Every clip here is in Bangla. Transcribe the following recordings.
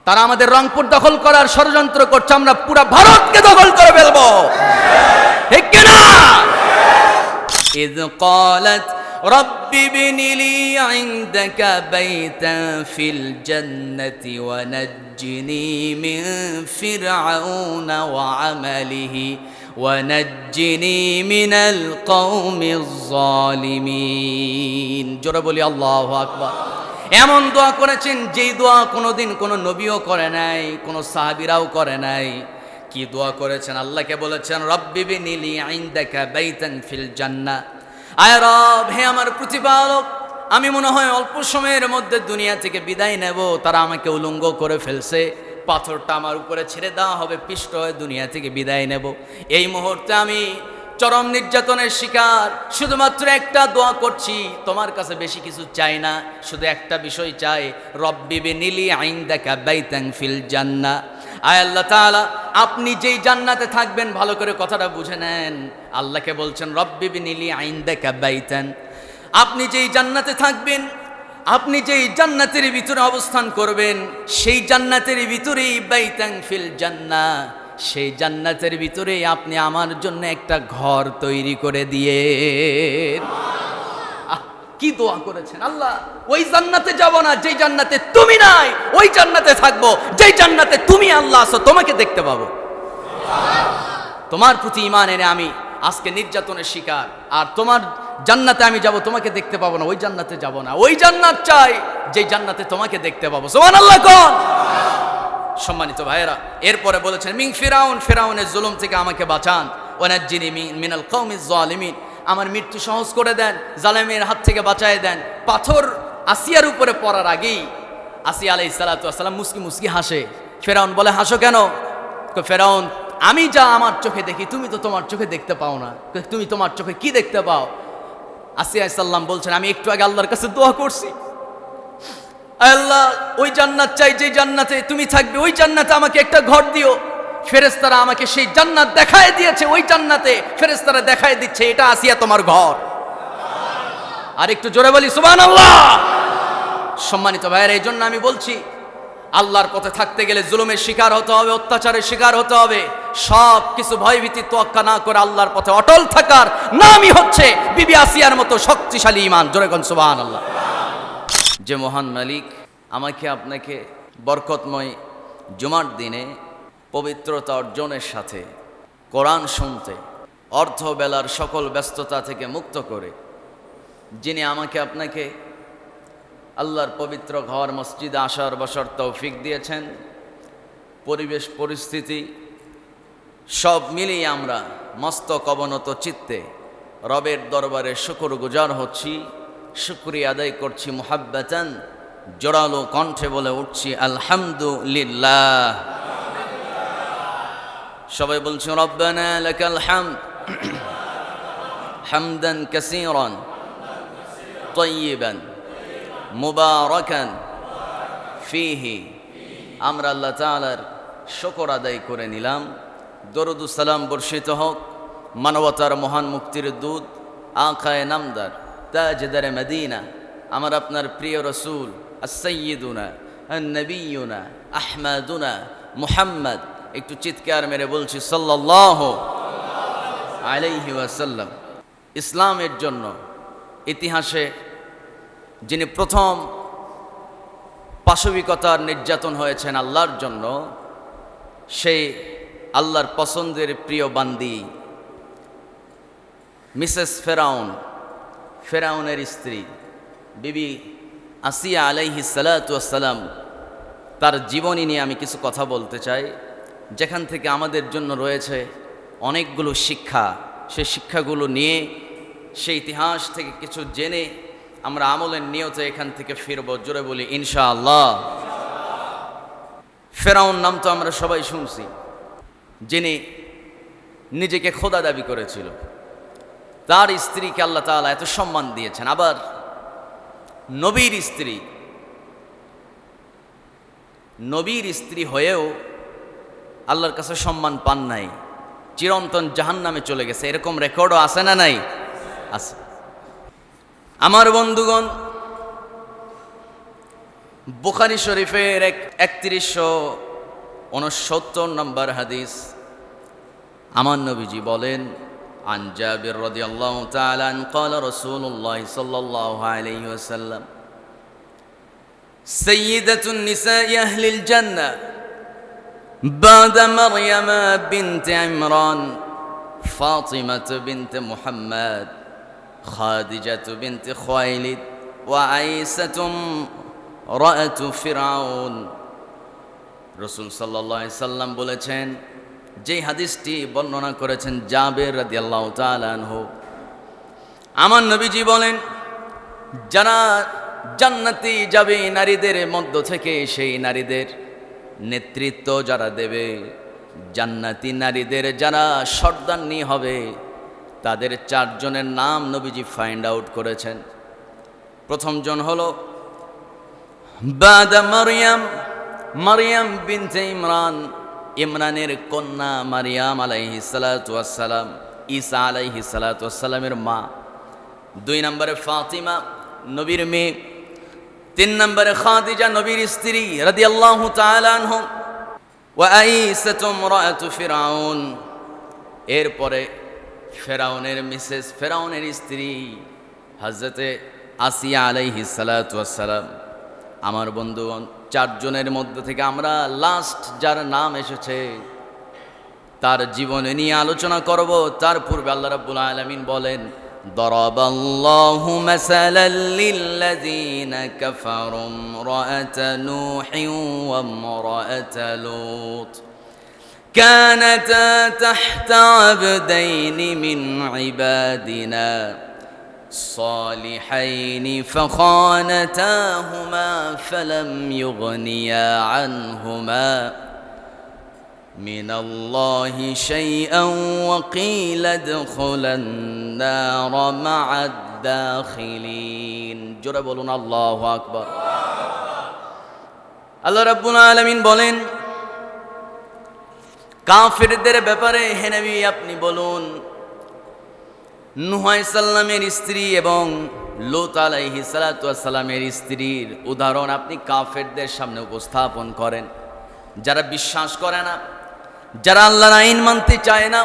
তারা আমাদের রংপুর দখল করার ষড়যন্ত্র করছে, আমরা পুরো ভারতকে দখল করে ফেলবো, ঠিক কিনা? ইয ক্বালাত রব্বি ইবনি লি ইনদাকা বাইতান ফিল জান্নাতি ওয়া নাজ্জিনি মিন ফিরআউনা ওয়া আমালিহি ওয়া নাজ্জিনি মিনাল কওমিজ জালিমিন। জোরে বলি আল্লাহু আকবার। এমন দোয়া করেছেন যেই দোয়া কোনোদিন কোনো নবীও করে নাই, কোনো সাহাবীরাও করে নাই। কি দোয়া করেছেন? আল্লাহকে বলেছেন রব্বি ইবনি লি ইনদাকা বাইতান ফিল জান্নাহ, আয় রব, হে আমার প্রতিপালক, আমি মনে হয় অল্প সময়ের মধ্যে দুনিয়া থেকে বিদায় নেব, তারা আমাকে উলঙ্গ করে ফেলছে, পাথরটা আমার উপরে ছেড়ে দেওয়া হবে, পিষ্ট হয়ে দুনিয়া থেকে বিদায় নেব। এই মুহূর্তে আমি চরম নির্যাতনের শিকার, শুধুমাত্র একটা দোয়া করছি, তোমার কাছে বেশি কিছু চাই না, শুধু একটা বিষয় চাই, রব্বি ইবনি লি ইনদাকা বাইতান ফিল জান্নাহ। আয় আল্লাহ তাআলা, আপনি যেই জান্নাতে থাকবেন, ভালো করে কথাটা বুঝে নেন, আল্লাহকে বলছেন রব্বি ইবনি লি ইনদাকা বাইতান, আপনি যেই জান্নাতে থাকবেন, আপনি যেই জান্নাতের ভিতরে অবস্থান করবেন, সেই জান্নাতের ভিতরেই বাইতান ফিল জান্নাহ, সেই জান্নাতের ভিতরেই আপনি আমার জন্য একটা ঘর তৈরি করে দিয়ে। কি দোয়া করেছেন আল্লাহ! ওই জান্নাতে যাব না যেই জান্নাতে তুমি নাই, ওই জান্নাতে থাকবো যেই জান্নাতে তুমি আল্লাহ আছো, তোমাকে দেখতে পাবো। তোমার প্রতি ঈমান এনে আমি আজকে নির্যাতনের শিকার, আর তোমার জান্নাতে আমি যাব, তোমাকে দেখতে পাবো না, ওই জান্নাতে যাব না, ওই জান্নাত চাই যেই জান্নাতে তোমাকে দেখতে পাবো। সুবহানাল্লাহ কোন? সম্মানিত ভাইয়েরা, এরপরে বলেছেন মিন ফিরাউন, ফিরাউনের জুলুম থেকে আমাকে বাঁচান, ওয়া নাজ্জিনি মিনাল কওমিজ জালিমিন, আমার মৃত্যু সহজ করে দেন, জালেমের হাত থেকে বাঁচায় দেন। পাথর আসিয়ার উপরে পড়ার আগেই আসিয়া আলাইহিস সালাতু ওয়াস সালাম মুস্কি মুস্কি হাসে। ফিরাউন বলে হাসো কেন? ফিরাউন, আমি যা আমার চোখে দেখি তুমি তো তোমার চোখে দেখতে পাও না, তুমি তোমার চোখে কি দেখতে পাও? আসিয়া আলাইহিস সালাম বলছেন আমি একটু আগে আল্লাহর কাছে দোয়া করছি, আল্লাহ ওই জান্নাত চাই যে জান্নাতে তুমি থাকবে, ওই জান্নাতে আমাকে একটা ঘর দিও। ফেরেশতারা আমাকে সেই জান্নাত দেখায় দিয়েছে, ওই জান্নাতে ফেরেশতারা দেখায় দিচ্ছে এটা আসিয়া তোমার ঘর। আর একটু জোরে বলি সুবহানাল্লাহ। সম্মানিত ভাইয়েরা, এই জন্য আমি বলছি আল্লাহর পথে থাকতে গেলে জুলুমের শিকার হতে হবে, অত্যাচারের শিকার হতে হবে। সব কিছু ভয়ভীতি তোয়াক্কা না করে আল্লাহর পথে অটল থাকার নামই হচ্ছে বিবি আসিয়ার মতো শক্তিশালী ঈমান। জোরে কোন সুবহানাল্লাহ। যে মহান মালিক আমাকে আপনাকে বরকতময় জুমার দিনে পবিত্রতা অর্জনের সাথে কোরআন শুনতে, অর্ধ বেলার সকল ব্যস্ততা থেকে মুক্ত করে, যিনি আমাকে আপনাকে আল্লাহর পবিত্র ঘর মসজিদে আসার বসার তৌফিক দিয়েছেন, পরিবেশ পরিস্থিতি সব মিলিয়ে আমরা মস্তক অবনত চিত্তে রবের দরবারে শুকরগুজার হচ্ছি, শুকরিয়া আদায় করছি, মুহাব্বাতান জোরালো কণ্ঠে বলে উঠছি আলহামদুলিল্লাহ। সবাই বলছি রব্বানা লাকাল হামদ হামদান কাসীরান তাইয়িবান মুবারাকান ফীহি। আমরা আল্লাহ তাআলার শুকর আদায় করে নিলাম। দরুদ ও সালাম বর্ষিত হোক মানবতার মহান মুক্তির দূত আকায়ে নামদার তাজদারে মদিনা, আমার আপনার প্রিয় রসুল আস-সাইয়্যিদুনা আন-নবিয়্যুনা আহমাদুনা মুহাম্মদ। একটু চিৎকার মেরে বলছি সাল্লাল্লাহু আলাইহি ওয়াসাল্লাম। ইসলামের জন্য ইতিহাসে যিনি প্রথম পাশবিকতার নির্যাতন হয়েছেন আল্লাহর জন্য, সেই আল্লাহর পছন্দের প্রিয় বান্দি মিসেস ফেরাউন, ফেরাউনের স্ত্রী বিবি আসিয়া আলাইহিস সালাতু ওয়াস সালাম, তার জীবনী নিয়ে আমি কিছু কথা বলতে চাই, যেখান থেকে আমাদের জন্য রয়েছে অনেকগুলো শিক্ষা। সেই শিক্ষাগুলো নিয়ে, সেই ইতিহাস থেকে কিছু জেনে আমরা আমলের নিয়তে এখান থেকে ফিরব। জোরে বলি ইনশাআল্লাহ। ফেরাউন নাম তো আমরা সবাই শুনছি, যিনি নিজেকে খোদা দাবি করেছিল। তার স্ত্রীকে আল্লাহ তাআলা এত সম্মান দিয়েছেন, আবার নবীর স্ত্রী, নবীর স্ত্রী হয়েও আল্লাহর কাছে সম্মান পান নাই, চিরন্তন জাহান্নামে চলে গেছে। এরকম রেকর্ডও আছে না নাই? আছে। আমার বন্ধুগণ, বুখারী শরীফের 3169 নম্বর হাদিস। আমার নবীজি বলেন, আন জাবির রাদিয়াল্লাহু তাআলা আন ক্বালা রাসূলুল্লাহ সাল্লাল্লাহু আলাইহি ওয়াসাল্লাম সাইয়্যিদাতুন নিসাই আহলিল জান্নাহ বা'দা মারইয়াম বিনত ইমরান ফাতিমাহ বিনত মুহাম্মদ খাদিজাহ বিনত খুয়াইলিদ ওয়া আয়েশা রাআতু ফিরআউন। রাসূল সাল্লাল্লাহু আলাইহি সাল্লাম বলেছেন, যে হাদিসটি বর্ণনা করেছেন জাবের রাদিয়াল্লাহু তাআলা আনহু, আমার নবীজি বলেন, যারা জান্নাতি যাবে নারীদের মধ্য থেকে, সেই নারীদের নেতৃত্ব যারা দেবে, জান্নাতি নারীদের যারা সর্দারনী হবে, তাদের 4 জনের নাম নবীজি ফাইন্ড আউট করেছেন। প্রথম জন হলো বাদা মারিয়াম বিনতে ইমরান, ইমরানের কন্যা মারিয়াম আলাইহিস সালাতু ওয়াস সালাম, ঈসা আলাইহিস সালাতু ওয়াস সালামের মা। 2 নম্বরে ফাতিমা, নবীর মেয়ে। 3 নম্বরে খাদিজা, নবীর স্ত্রী রাদিয়াল্লাহু তাআলা আনহা। ওয়া আয়েশা ইমরাতু ফিরআউন, এরপরে ফেরাউনের মিসেস, ফেরাউনের স্ত্রী হযরতে আসিয়া আলাইহিস সালাতু ওয়াস সালাম। আমার বন্ধুগণ, 4 জনের মধ্য থেকে আমরা লাস্ট যার নাম এসেছে তার জীবনে নিয়ে আলোচনা করব। তার পূর্বে আল্লাহ রাব্বুল আলামিন বলেন, দরাবাল্লাহু মাসালাল লিল্লাযীনা কাফারু ইমরাআতা নূহিন ওয়া ইমরাআতা লূত কানাতা তাহতা আবদাইনি মিন ইবাদিনা صالحين فخانتاهما فلم يغنيا عنهما من الله شيئا وقيل ادخلا النار مع الداخلين। জোরে বলুন আল্লাহু আকবার। আল্লাহ রাব্বুল আলামিন বলেন, কাফিরদের ব্যাপারে হে নবী আপনি বলুন, নূহ আলাইহিস সালামের স্ত্রী এবং লূত আলাইহিস সালাতু ওয়াস সালামের স্ত্রীর উদাহরণ আপনি কাফেরদের সামনে উপস্থাপন করেন। যারা বিশ্বাস করে না, যারা আল্লাহর আইন মানতে চায় না,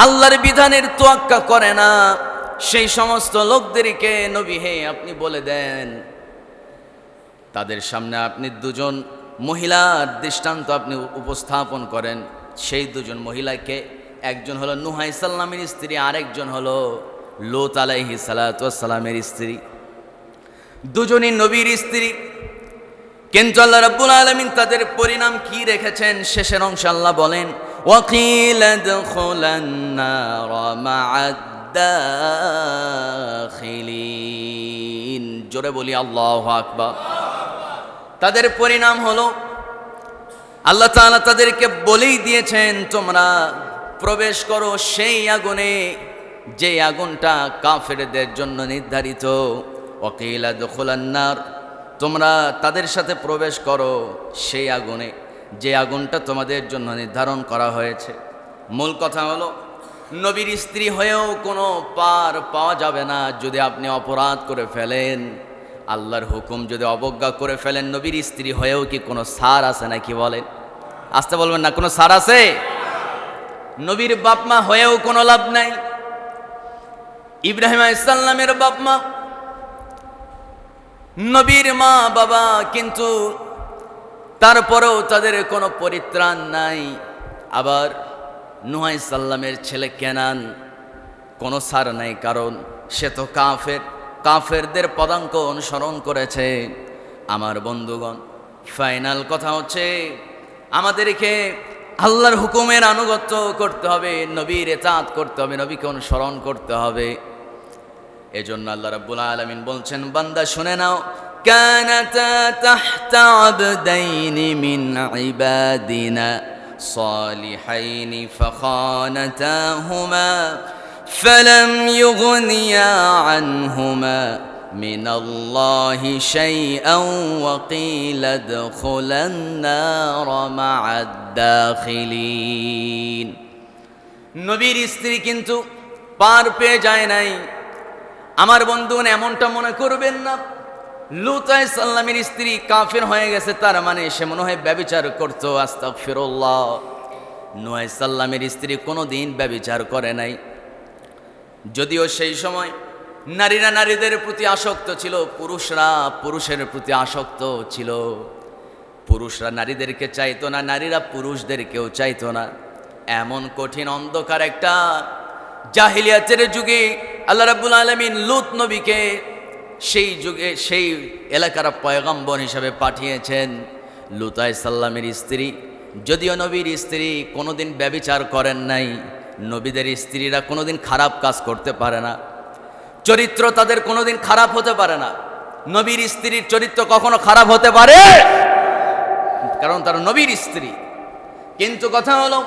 আল্লাহর বিধানের তোয়াক্কা করে না, সেই সমস্ত লোকদেরকে নবী হে আপনি বলে দেন, তাদের সামনে আপনি 2 জন মহিলার দৃষ্টান্ত আপনি উপস্থাপন করেন। সেই 2 জন মহিলাকে, একজন হলো নূহ আলাইহিস সালামের স্ত্রী, আরেকজন হলো লূত আলাইহিস সালাতু ওয়াস সালামের স্ত্রী। 2 জনই নবীর স্ত্রী, কিন্তু আল্লাহ রাব্বুল আলামিন তাদের পরিণাম কি রেখেছেন শেষের অংশে আল্লাহ বলেন, ওয়াকিলা দুখুলান নার মা'আদ দাখিলিন। জোরে বলি আল্লাহু আকবার। তাদের পরিণাম হলো আল্লাহ তাআলা তাদেরকে বলেই দিয়েছেন, তোমরা প্রবেশ করো সেই আগুনে, যে আগুনটা কাফেরদের জন্য নির্ধারিত। ওয়াকিলা দুখুলান নার, তোমরা তাদের সাথে প্রবেশ করো সেই আগুনে, যে আগুনটা তোমাদের জন্য নির্ধারণ করা হয়েছে। মূল কথা হলো, নবীর স্ত্রী হয়েও কোনো পার পাওয়া যাবে না যদি আপনি অপরাধ করে ফেলেন, আল্লাহর হুকুম যদি অবজ্ঞা করে ফেলেন। নবীর স্ত্রী হয়েও কি কোনো ছাড় আছে নাকি? বলেন, আসতে বলবেন না, কোনো ছাড় আছে? নবীর বাপ মা হয়েও কোনো লাভ নাই। ইব্রাহিম আলাইহিস সালামের বাপ মা, নবীর মা বাবা, কিন্তু তারপরেও তাদের কোনো পরিত্রাণ নাই। আবার নূহ আলাইহিস সালামের ছেলে কেনান, কোনো ছাড় নাই, কারণ সে তো কাফের, কাফেরদের পদাঙ্ক অনুসরণ করেছে। আমার বন্ধুগণ, ফাইনাল কথা হচ্ছে, আমাদেরকে আল্লাহর হুকুমের আনুগত্য করতে হবে, নবীর ইতাআত করতে হবে, নবীকে অনুসরণ করতে হবে। এজন্য আল্লাহ রাব্বুল আলামিন বলছেন, বান্দা শুনে নাও, কানাতা তাহতা আবদাইনি মিন ইবাদিনা সালিহাইনি ফাখানাতাহুমা ফালাম ইউগনিয়া আনহুমা মিনাল্লাহি শাইআন ওয়া কিলা দুখুলান নার মা'আদ দাখিলিন। নবীর স্ত্রী কিন্তু পার পেয়ে যায় নাই। আমার বন্ধুগণ, এমনটা মনে করবেন না লূত আলাইহিস সালামের স্ত্রী কাফের হয়ে গেছে, তার মানে সে মনে হয় ব্যভিচার করতো। আস্তাগফিরুল্লাহ। নূহ আলাইহিস সালামের স্ত্রী কোনোদিন ব্যভিচার করে নাই, যদিও সেই সময় নারীরা নারীদের প্রতি আসক্ত ছিল, পুরুষরা পুরুষের প্রতি আসক্ত ছিল। পুরুষরা নারীদেরকে চাইতো না, নারীরা পুরুষদেরকেও চাইতো না। এমন কঠিন অন্ধকার একটা জাহিলিয়াতের যুগে আল্লাহ রাব্বুল আলামিন লূত নবীকে সেই যুগে সেই এলাকার পয়গম্বর হিসাবে পাঠিয়েছেন। লূত আলাইহিস সালামের স্ত্রী, যদিও নবীর স্ত্রী কোনোদিন ব্যভিচার করেন নাই, নবীদের স্ত্রীরা কোনোদিন খারাপ কাজ করতে পারে না, চরিত্র তাদের কোনোদিন খারাপ হতে পারে না। নবীর স্ত্রীর চরিত্র কখনো খারাপ হতে পারে, কারণ তারা নবীর স্ত্রী। কিন্তু কথা হলো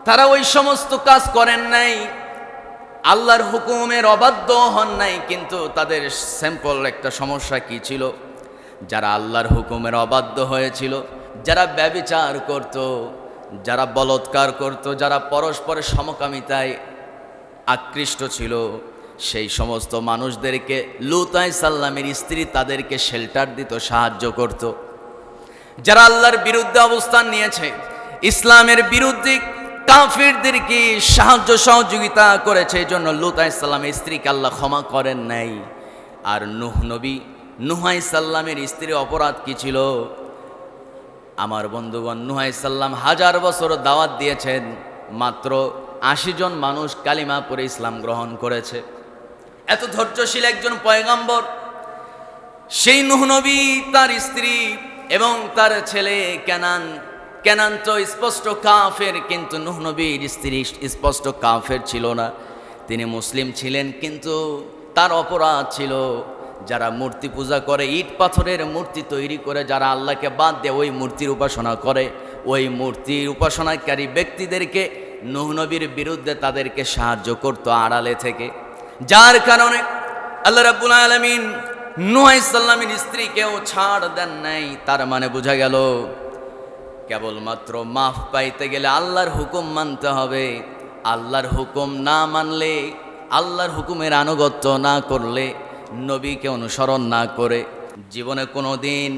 তারা ওই সমস্ত কাজ করেন নাই, আল্লাহর হুকুমের অবাধ্য হন নাই। কিন্তু তাদের সিম্পল একটা সমস্যা কি ছিল? যারা আল্লাহর হুকুমের অবাধ্য হয়েছিল, যারা ব্যভিচার করত, যারা বলৎকার করত, যারা পরস্পরের সমকামিতায় আকৃষ্ট ছিল, সেই সমস্ত মানুষদেরকে লূত আলাইহিস সালামের স্ত্রী তাদেরকে শেল্টার দিত, সাহায্য করত। যারা আল্লাহর বিরুদ্ধে অবস্থান নিয়েছে, ইসলামের বিরুদ্ধে কাফিরদেরকে সাহায্য সহযোগিতা করেছে, এই জন্য লূত আলাইহিস সালামের স্ত্রীকে আল্লাহ ক্ষমা করেন নাই। আর নূহ আলাইহিস সালামের স্ত্রীর অপরাধ কি ছিল? আমার বন্ধুগণ, নূহ আলাইহিস সালাম 1000 বছর দাওয়াত দিয়েছেন, মাত্র 80 জন মানুষ কালিমা পড়ে ইসলাম গ্রহণ করেছে। এত ধৈর্যশীল একজন পয়গম্বর, সেই নূহ নবী, তার স্ত্রী এবং তার ছেলে কেনান তো স্পষ্ট কাফের, কিন্তু নূহ নবীর স্ত্রী স্পষ্ট কাফের ছিল না, তিনি মুসলিম ছিলেন। কিন্তু তার অপরাধ ছিল, যারা মূর্তি পূজা করে, ইট পাথরের মূর্তি তৈরি করে, যারা আল্লাহকে বাদ দিয়ে ওই মূর্তির উপাসনা করে, ওই মূর্তির উপাসনাকারী ব্যক্তিদেরকে নূহ নবীর বিরুদ্ধে তাদেরকে সাহায্য করতো আড়ালে থেকে। যার কারণে আল্লাহ রাব্বুল আলামিন নূহ আলাইহিস সালামের স্ত্রীকেও ছাড় দেন নাই। তার মানে বোঝা গেল, কেবলমাত্র মাফ পাইতে গেলে আল্লাহর হুকুম মানতে হবে। আল্লাহর হুকুম না মানলে, আল্লাহর হুকুমের আনুগত্য না করলে, নবীকে অনুসরণ না করে জীবনে কোনো দিন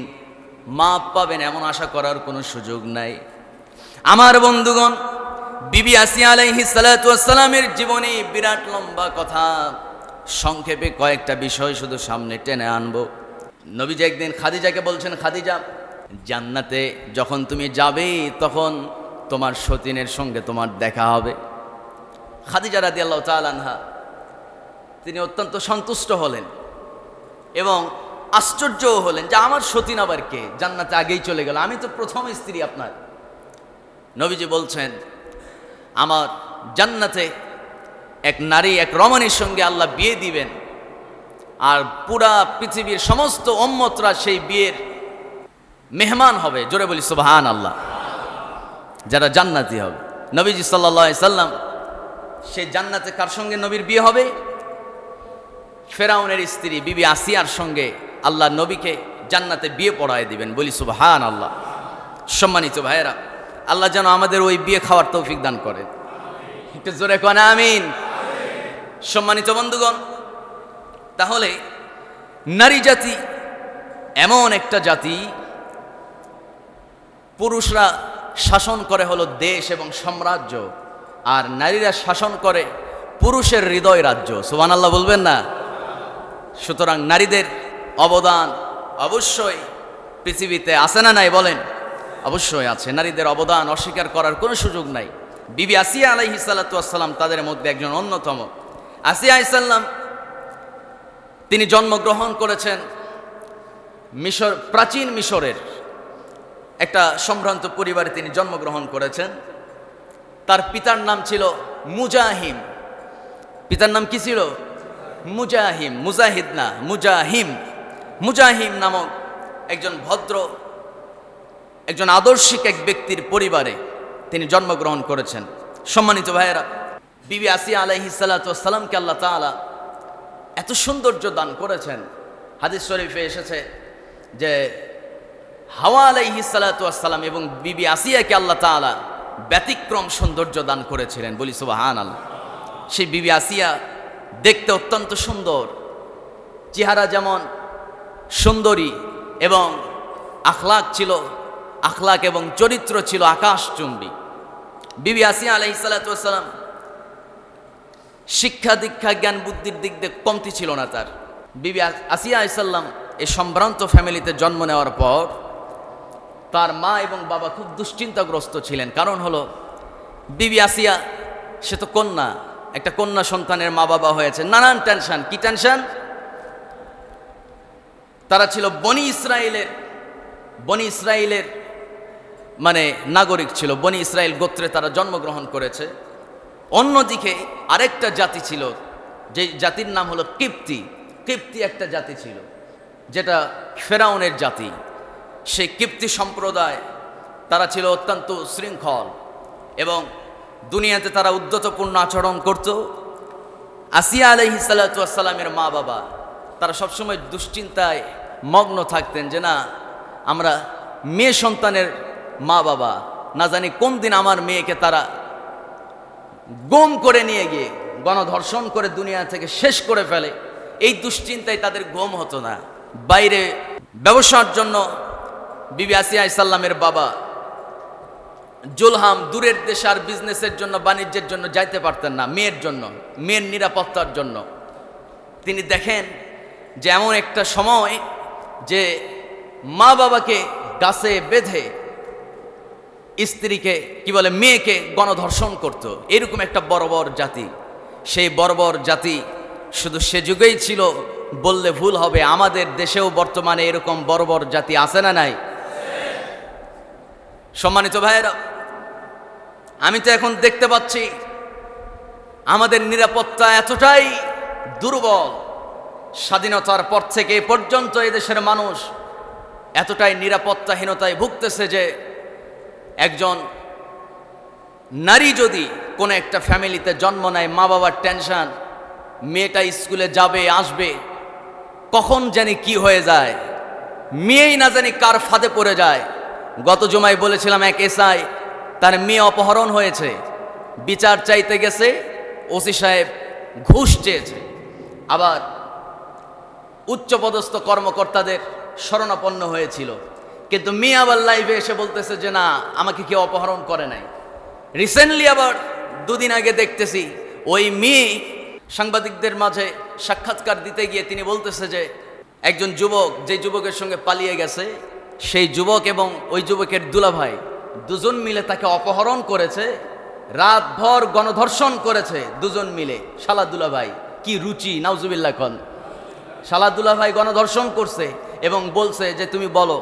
মাফ পাবেন এমন আশা করার কোনো সুযোগ নাই। আমার বন্ধুগণ, বিবি আসিয়া আলাইহিস সালাতু ওয়াস সালামের জীবনী বিরাট লম্বা কথা, সংক্ষেপে কয়েকটা বিষয় শুধু সামনে টেনে আনবো। নবীজি একদিন খাদিজাকে বলছেন, খাদিজা, জান্নাতে যখন তুমি যাবে তখন তোমার সতীনের সঙ্গে তোমার দেখা হবে। খাদিজা রাদিয়াল্লাহু তাআলা আনহা তিনি অত্যন্ত সন্তুষ্ট হলেন এবং আশ্চর্যও হলেন যে আমার সতীন আবার কে, জান্নাতে আগেই চলে গেল, আমি তো প্রথম স্ত্রী আপনার। নবীজি বলছেন, আমার জান্নাতে এক নারী, এক রমণীর সঙ্গে আল্লাহ বিয়ে দিবেন, আর পুরা পৃথিবীর সমস্ত উম্মতরা সেই বিয়ের মেহমান হবে। জোরে বলি সুবহানাল্লাহ। যারা জান্নাতি হবে। নবীজি সাল্লাল্লাহু আলাইহি সাল্লাম, সেই জান্নাতে কার সঙ্গে নবীর বিয়ে হবে? ফেরাউনের স্ত্রী বিবি আসিয়ার সঙ্গে আল্লাহ নবীকে জান্নাতে বিয়ে পড়ায় দিবেন। বলি সুবহানাল্লাহ। সম্মানিত ভাইয়েরা, আল্লাহ যেন আমাদের ওই বিয়ে খাওয়ার তৌফিক দান করেন। একটু জোরে কোন আমিন। সম্মানিত বন্ধুগণ, তাহলে নারী জাতি এমন একটা জাতি, পুরুষরা শাসন করে হলো দেশ এবং সাম্রাজ্য, আর নারীরা শাসন করে পুরুষের হৃদয় রাজ্য। সুবহানাল্লাহ বলবেন না? সুতরাং নারীদের অবদান অবশ্যই পৃথিবীতে আছে না নাই বলেন? অবশ্যই আছে। নারীদের অবদান অস্বীকার করার কোনো সুযোগ নাই। বিবি আসিয়া আলাইহিস সালাতু ওয়াস সালাম তাদের মধ্যে একজন অন্যতম। আসিয়া আলাইহিস সালাম তিনি জন্মগ্রহণ করেছেন মিশর, প্রাচীন মিশরের একটা সম্ভ্রান্ত পরিবারে তিনি জন্মগ্রহণ করেছেন। তার পিতার নাম ছিল মুজাহিম। পিতার নাম কি ছিল? মুজাহিম, মুজাহিদ না, মুজাহিম। মুজাহিম নামক একজন ভদ্র, একজন আদর্শিক এক ব্যক্তির পরিবারে তিনি জন্মগ্রহণ করেছেন। সম্মানিত ভাইয়েরা, বিবি আসিয়া আলাইহিস সালাতু ওয়াস সালামকে আল্লাহ তাআলা এত সৌন্দর্য দান করেছেন। হাদিস শরীফে এসেছে যে হাওয়া আলাইহিস সালাতু ওয়াস সালাম এবং বিবি আসিয়াকে আল্লাহ তাআলা ব্যতিক্রম সৌন্দর্য দান করেছিলেন। বলি সুবহানাল্লাহ। সেই বিবি আসিয়া দেখতে অত্যন্ত সুন্দর, চেহারা যেমন সুন্দরী এবং আখলাক এবং চরিত্র ছিল আকাশচুম্বী। বিবি আসিয়া আলাইহিস সালাতু ওয়াস সালাম শিক্ষা দীক্ষা জ্ঞান বুদ্ধির দিক দিয়ে কমতি ছিল না তার। বিবি আসিয়া আলাইহিস সালাম এই সম্ভ্রান্ত ফ্যামিলিতে জন্ম নেওয়ার পর তার মা এবং বাবা খুব দুশ্চিন্তাগ্রস্ত ছিলেন। কারণ হলো বিবি আসিয়া সে তো কন্যা, একটা কন্যা সন্তানের মা বাবা হয়েছে, নানান টেনশন। কি টেনশন? তারা ছিল বনি ইসরায়েলের মানে নাগরিক ছিল, বনি ইসরায়েল গোত্রে তারা জন্মগ্রহণ করেছে। অন্যদিকে আরেকটা জাতি ছিল, যে জাতির নাম হলো কিপ্তি একটা জাতি ছিল, যেটা ফেরাউনের জাতি। সেই কিপ্তি সম্প্রদায় তারা ছিল অত্যন্ত শৃঙ্খল এবং দুনিয়াতে তারা উদ্ধতপূর্ণ আচরণ করত। আসিয়া আলাইহিস সালাতু ওয়াস সালামের মা বাবা তারা সবসময় দুশ্চিন্তায় মগ্ন থাকতেন যে না, আমরা মেয়ে সন্তানের মা বাবা, না জানি কোন দিন আমার মেয়েকে তারা গুম করে নিয়ে গিয়ে গণধর্ষণ করে দুনিয়া থেকে শেষ করে ফেলে। এই দুশ্চিন্তায় তাদের ঘুম হতো না। বাইরে ব্যবসার জন্য বিবি আসিয়া আলাইহিস সালামের বাবা জুলহাম দূরের দেশে আর বিজনেসের জন্য, বাণিজ্যের জন্য যাইতে পারতেন না, মেয়ের নিরাপত্তার জন্য। তিনি দেখেন যে এমন একটা সময় যে মা বাবাকে গাছে বেঁধে স্ত্রীকে মেয়েকে গণধর্ষণ করত। এরকম একটা বর্বর জাতি। সেই বর্বর জাতি শুধু সে যুগেই ছিল বললে ভুল হবে, আমাদের দেশেও বর্তমানে এরকম বর্বর জাতি আছে না নাই? সম্মানিত ভাইয়েরা, আমি তো এখন দেখতে পাচ্ছি আমাদের নিরাপত্তা এতটাই দুর্বল। স্বাধীনতার পর থেকে এ পর্যন্ত এদেশের মানুষ এতটাই নিরাপত্তাহীনতায় ভুগতেছে যে একজন নারী যদি কোনো একটা ফ্যামিলিতে জন্ম নেয়, মা বাবার টেনশন, মেয়েটা স্কুলে যাবে আসবে, কখন জানি কি হয়ে যায়, মেয়েই না জানি কার ফাঁদে পড়ে যায়। গত জুমায় বলেছিলাম এক এসআই, তার মেয়ে অপহরণ হয়েছে, বিচার চাইতে গেছে, ওসি সাহেব ঘুষ চেয়েছে। আবার উচ্চপদস্থ কর্মকর্তাদের শরণাপন্ন হয়েছিল, কিন্তু মেয়ে আবার লাইভে এসে বলতেছে যে না, আমাকে কেউ অপহরণ করে নাই। রিসেন্টলি আবার দুদিন আগে দেখতেছি ওই মেয়ে সাংবাদিকদের মাঝে সাক্ষাৎকার দিতে গিয়ে তিনি বলতেছে যে একজন যুবক, যে যুবকের সঙ্গে পালিয়ে গেছে, সেই যুবক এবং ওই যুবকের দুলাভাই দুজন মিলে তাকে অপহরণ করেছে, রাতভর গণধর্ষণ করেছে দুজন মিলে। শালা দুলাভাই, কি রুচি! নাউজুবিল্লাহ খান। শালা দুলাভাই গণধর্ষণ করছে এবং বলছে যে তুমি বলো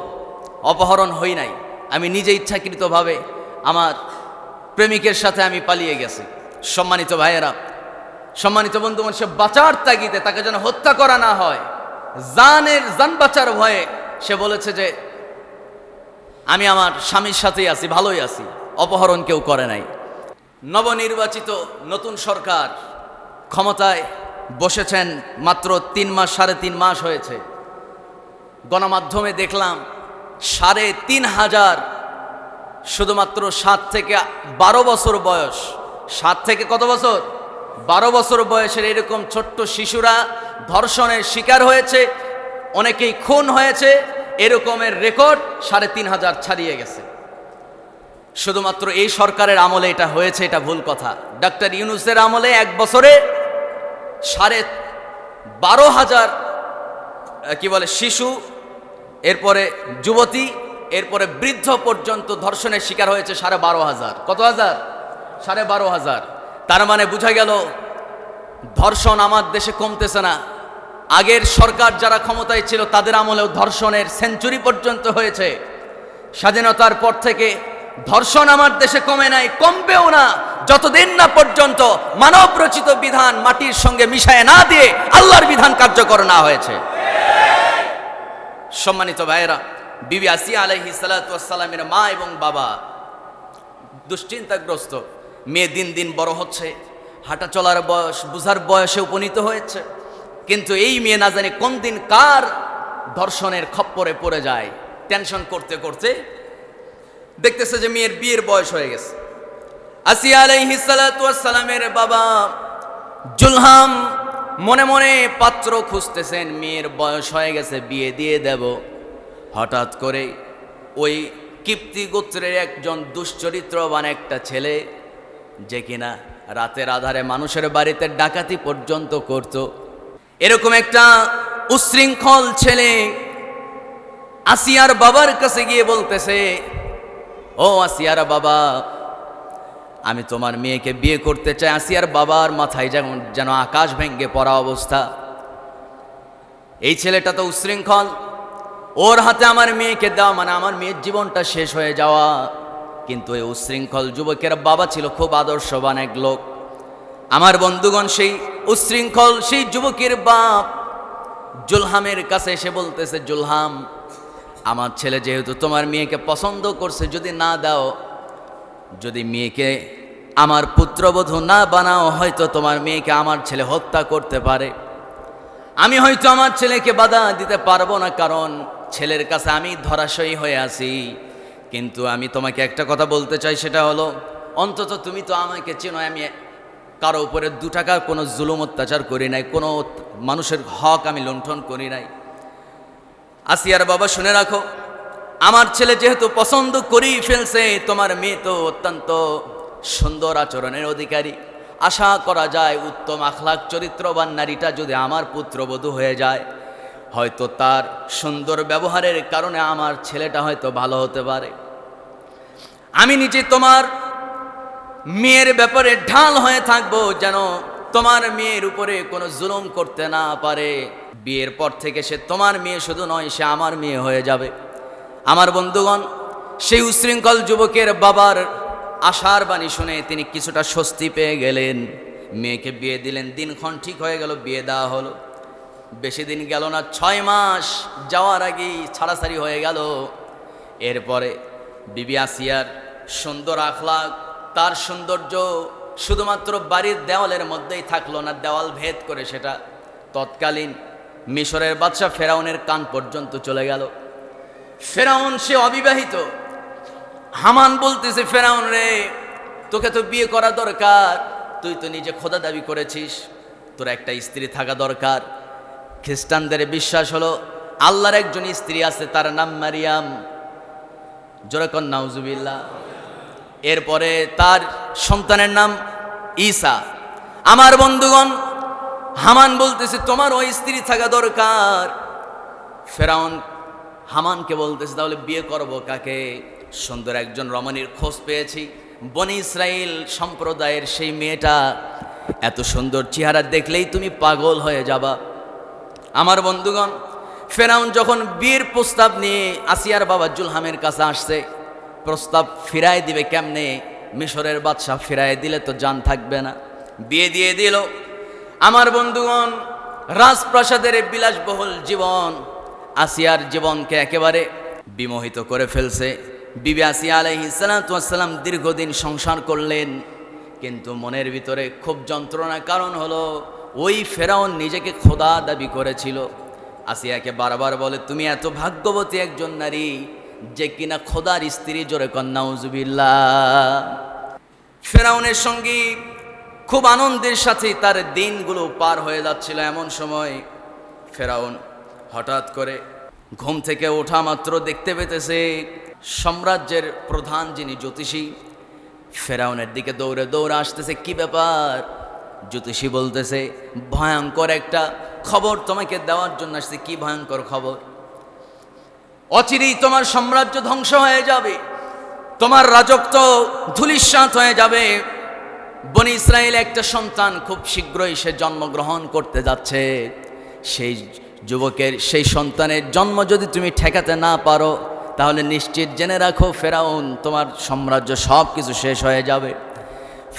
অপহরণ হই নাই, আমি নিজে ইচ্ছাকৃতভাবে আমার প্রেমিকের সাথে আমি পালিয়ে গেছি। সম্মানিত ভাইয়েরা, সম্মানিত বন্ধুগণ, সে বাঁচার তাগিদে, তাকে যেন হত্যা করা না হয়, জান বাঁচার ভয়ে সে বলেছে যে আমি আমার স্বামীর সাথেই আছি, ভালোই আছি, অপহরণ কেউ করে নাই। নবনির্বাচিত নতুন সরকার ক্ষমতায় বসেছেন মাত্র 3 মাস, 3.5 মাস হয়েছে। গণমাধ্যমে দেখলাম 3,500 শুধুমাত্র 7 থেকে 12 বছর বয়স, 7 থেকে কত বছর? 12 বছর বয়সের এরকম ছোট্ট শিশুরা ধর্ষণের শিকার হয়েছে, অনেকেই খুন হয়েছে। এরকমের রেকর্ড 3,500 ছাড়িয়ে গেছে। শুধুমাত্র এই সরকারের আমলে এটা হয়েছে, এটা ভুল কথা। ডক্টর ইউনূসের আমলে 1 বছরে 12,500 শিশু, এরপরে যুবতী, এরপরে বৃদ্ধ পর্যন্ত ধর্ষণের শিকার হয়েছে 12,500। কত হাজার? 12,500। তার মানে বোঝা গেল ধর্ষণ আমার দেশে কমতেছে না। আগের সরকার যারা ক্ষমতায় ছিল তাদের আমলেও ধর্ষণের সেঞ্চুরি পর্যন্ত হয়েছে। স্বাধীনতার পর থেকে ধর্ষণ আমার দেশে কমে নাই, কমবেও না যতদিন না পর্যন্ত মানব রচিত বিধান মাটির সঙ্গে মিশায় না দিয়ে আল্লাহর বিধান কার্যকর না হয়েছে। সম্মানিত ভাইয়েরা, বিবি আসিয়া আলাইহিস সালাতু ওয়াস সালামের মা এবং বাবা দুশ্চিন্তাগ্রস্ত। মেয়ে দিন দিন বড় হচ্ছে, হাঁটা চলার বয়স, বুঝার বয়সে উপনীত হয়েছে, কিন্তু এই মেয়ে না জানি কোন দিন কার ধর্ষণের খপ্পরে পড়ে যায়। টেনশন করতে করতে দেখতেছে যে মেয়ের বিয়ের বয়স হয়ে গেছে। আসিয়া আলাইহিস সালাতু ওয়াস সালামের বাবা জুলহাম মনে মনে পাত্র খুঁজতেছেন, মেয়ের বয়স হয়ে গেছে, বিয়ে দিয়ে দেব। হঠাৎ করে ওই কিপ্তি গোত্রের একজন দুশ্চরিত্রবান একটা ছেলে, যে কিনা রাতের আধারে মানুষের বাড়িতে ডাকাতি পর্যন্ত করত, এরকম একটা উশৃঙ্খল ছেলে আসিয়ার বাবার কাছে গিয়ে বলতেছে, ও আসিয়ার বাবা, আমি তোমার মেয়েকে বিয়ে করতে চাই। আসিয়ার বাবার মাথায় যেন আকাশ ভেঙ্গে পড়া অবস্থা। এই ছেলেটা তো উশৃঙ্খল, ওর হাতে আমার মেয়েকে দেওয়া মানে আমার মেয়ের জীবনটা শেষ হয়ে যাওয়া। কিন্তু এই উশৃঙ্খল যুবকের বাবা ছিল খুব আদর্শবান এক লোক। আমার বন্ধুগণ, সেই উশৃঙ্খল সেই যুবকের বাপ জুলহামের কাছে এসে বলতেছে, জুলহাম, আমার ছেলে যেহেতু তোমার মেয়েকে পছন্দ করছে, যদি না দাও, যদি মেয়েকে আমার পুত্রবধূ না বানাও, হয়তো তোমার মেয়েকে আমার ছেলে হত্যা করতে পারে। আমি হয়তো আমার ছেলেকে বাধা দিতে পারবো না, কারণ ছেলের কাছে আমি ধরাশয়ী হয়ে আছি। কিন্তু আমি তোমাকে একটা কথা বলতে চাই, সেটা হলো, অন্তত তুমি তো আমাকে চেনো, আমি কারো উপরে 2 টাকার কোনো জুলুম অত্যাচার করি নাই, কোনো মানুষের হক আমি লুণ্ঠন করি নাই। আসিয়ার বাবা, শুনে রাখো, আমার ছেলে যেহেতু পছন্দ করেই ফেলছে, তোমার মেয়ে তো অত্যন্ত সুন্দর আচরণের অধিকারী, আশা করা যায় উত্তম আখলাক চরিত্রবান নারীটা যদি আমার পুত্রবধূ হয়ে যায়, হয়তো তার সুন্দর ব্যবহারের কারণে আমার ছেলেটা হয়তো ভালো হতে পারে। আমি নিজে তোমার মেয়ের ব্যাপারে ঢাল হয়ে থাকবো, যেন তোমার মেয়ের উপরে কোনো জুলুম করতে না পারে। বিয়ের পর থেকে সে তোমার মেয়ে শুধু নয়, সে আমার মেয়ে হয়ে যাবে। আমার বন্ধুগণ, সেই উশৃঙ্খল যুবকের বাবার আশার বাণী শুনে তিনি কিছুটা স্বস্তি পেয়ে গেলেন, মেয়েকে বিয়ে দিলেন। দিনক্ষণ ঠিক হয়ে গেল, বিয়ে দেওয়া হলো। বেশি দিন গেল না, 6 মাস যাওয়ার আগেই ছাড়াছাড়ি হয়ে গেল। এরপরে বিবি আসিয়ার সুন্দর আখলাক, তার সৌন্দর্য শুধুমাত্র বাড়ির দেওয়ালের মধ্যেই থাকলো না, দেওয়াল ভেদ করে সেটা তৎকালীন মিশরের বাদশা ফেরাউনের কান পর্যন্ত চলে গেল। ফেরাউন সে অবিবাহিত। হামান বলতেছে, ফেরাউন রে, তোকে তো বিয়ে করা দরকার, তুই তো নিজে খোদা দাবি করেছিস, তোর একটা স্ত্রী থাকা দরকার। খ্রিস্টানদের বিশ্বাস হলো আল্লাহর একজন স্ত্রী আছে, তার নাম মারিয়াম। জোরে কন নাউজুবিল্লাহ। এরপরে তার সন্তানের নাম ঈসা। আমার বন্ধুগণ, হামান বলতেছে তোমার ওই স্ত্রী থাকা দরকার। ফেরাউন হামানকে বলতেছে, তাহলে বিয়ে করব কাকে? সুন্দর একজন রমণীর খোঁজ পেয়েছি, বনি ইসরাইল সম্প্রদায়ের সেই মেয়েটা, এত সুন্দর চেহারা দেখলেই তুমি পাগল হয়ে যাবা। আমার বন্ধুগণ, ফেরাউন যখন বিয়ের প্রস্তাব নিয়ে আসিয়ার বাবা জুলহামের কাছে আসছে, প্রস্তাব ফিরায় দিবে কেমনে? মিশরের বাদশাহ ফিরায় দিলে তো জান থাকবে না। বিয়ে দিয়ে দিল। আমার বন্ধুগণ, রাজপ্রাসাদের বিলাসবহুল জীবন আসিয়ার জীবনকে একেবারে বিমোহিত করে ফেলছে। বিবি আসিয়া আলাইহিস সালাতু ওয়াস সালাম দীর্ঘদিন সংসার করলেন, কিন্তু মনের ভিতরে খুব যন্ত্রণা। কারণ হলো ওই ফেরাউন নিজেকে খোদা দাবি করেছিল। আসিয়াকে বারবার বলে, তুমি এত ভাগ্যবতী একজন নারী যে কিনা খোদার স্ত্রী। জোরে কন নাউজুবিল্লাহ। ফেরাউনের সঙ্গে খুব আনন্দের সাথে তার দিনগুলো পার হয়ে যাচ্ছিল। এমন সময় ফেরাউন হঠাৎ করে ঘুম থেকে ওঠা মাত্র দেখতে পেতেছে সাম্রাজ্যের প্রধান যিনি জ্যোতিষী, ফেরাউনের দিকে দৌড়ে দৌড়ে আসতেছে। কি ব্যাপার? জ্যোতিষী বলতেছে, ভয়ঙ্কর একটা খবর তোমাকে দেওয়ার জন্য আসছে। কি ভয়ঙ্কর খবর? অচিরেই তোমার সাম্রাজ্য ধ্বংস হয়ে যাবে, তোমার রাজত্ব ধূলিসাৎ হয়ে যাবে। বনি ইসরায়েল একটা সন্তান খুব শীঘ্রই সে জন্মগ্রহণ করতে যাচ্ছে। সেই যুবকের সেই সন্তানের জন্ম যদি তুমি ঠেকাতে না পারো, তাহলে নিশ্চিত জেনে রাখো ফেরাউন, তোমার সাম্রাজ্য সব কিছু শেষ হয়ে যাবে।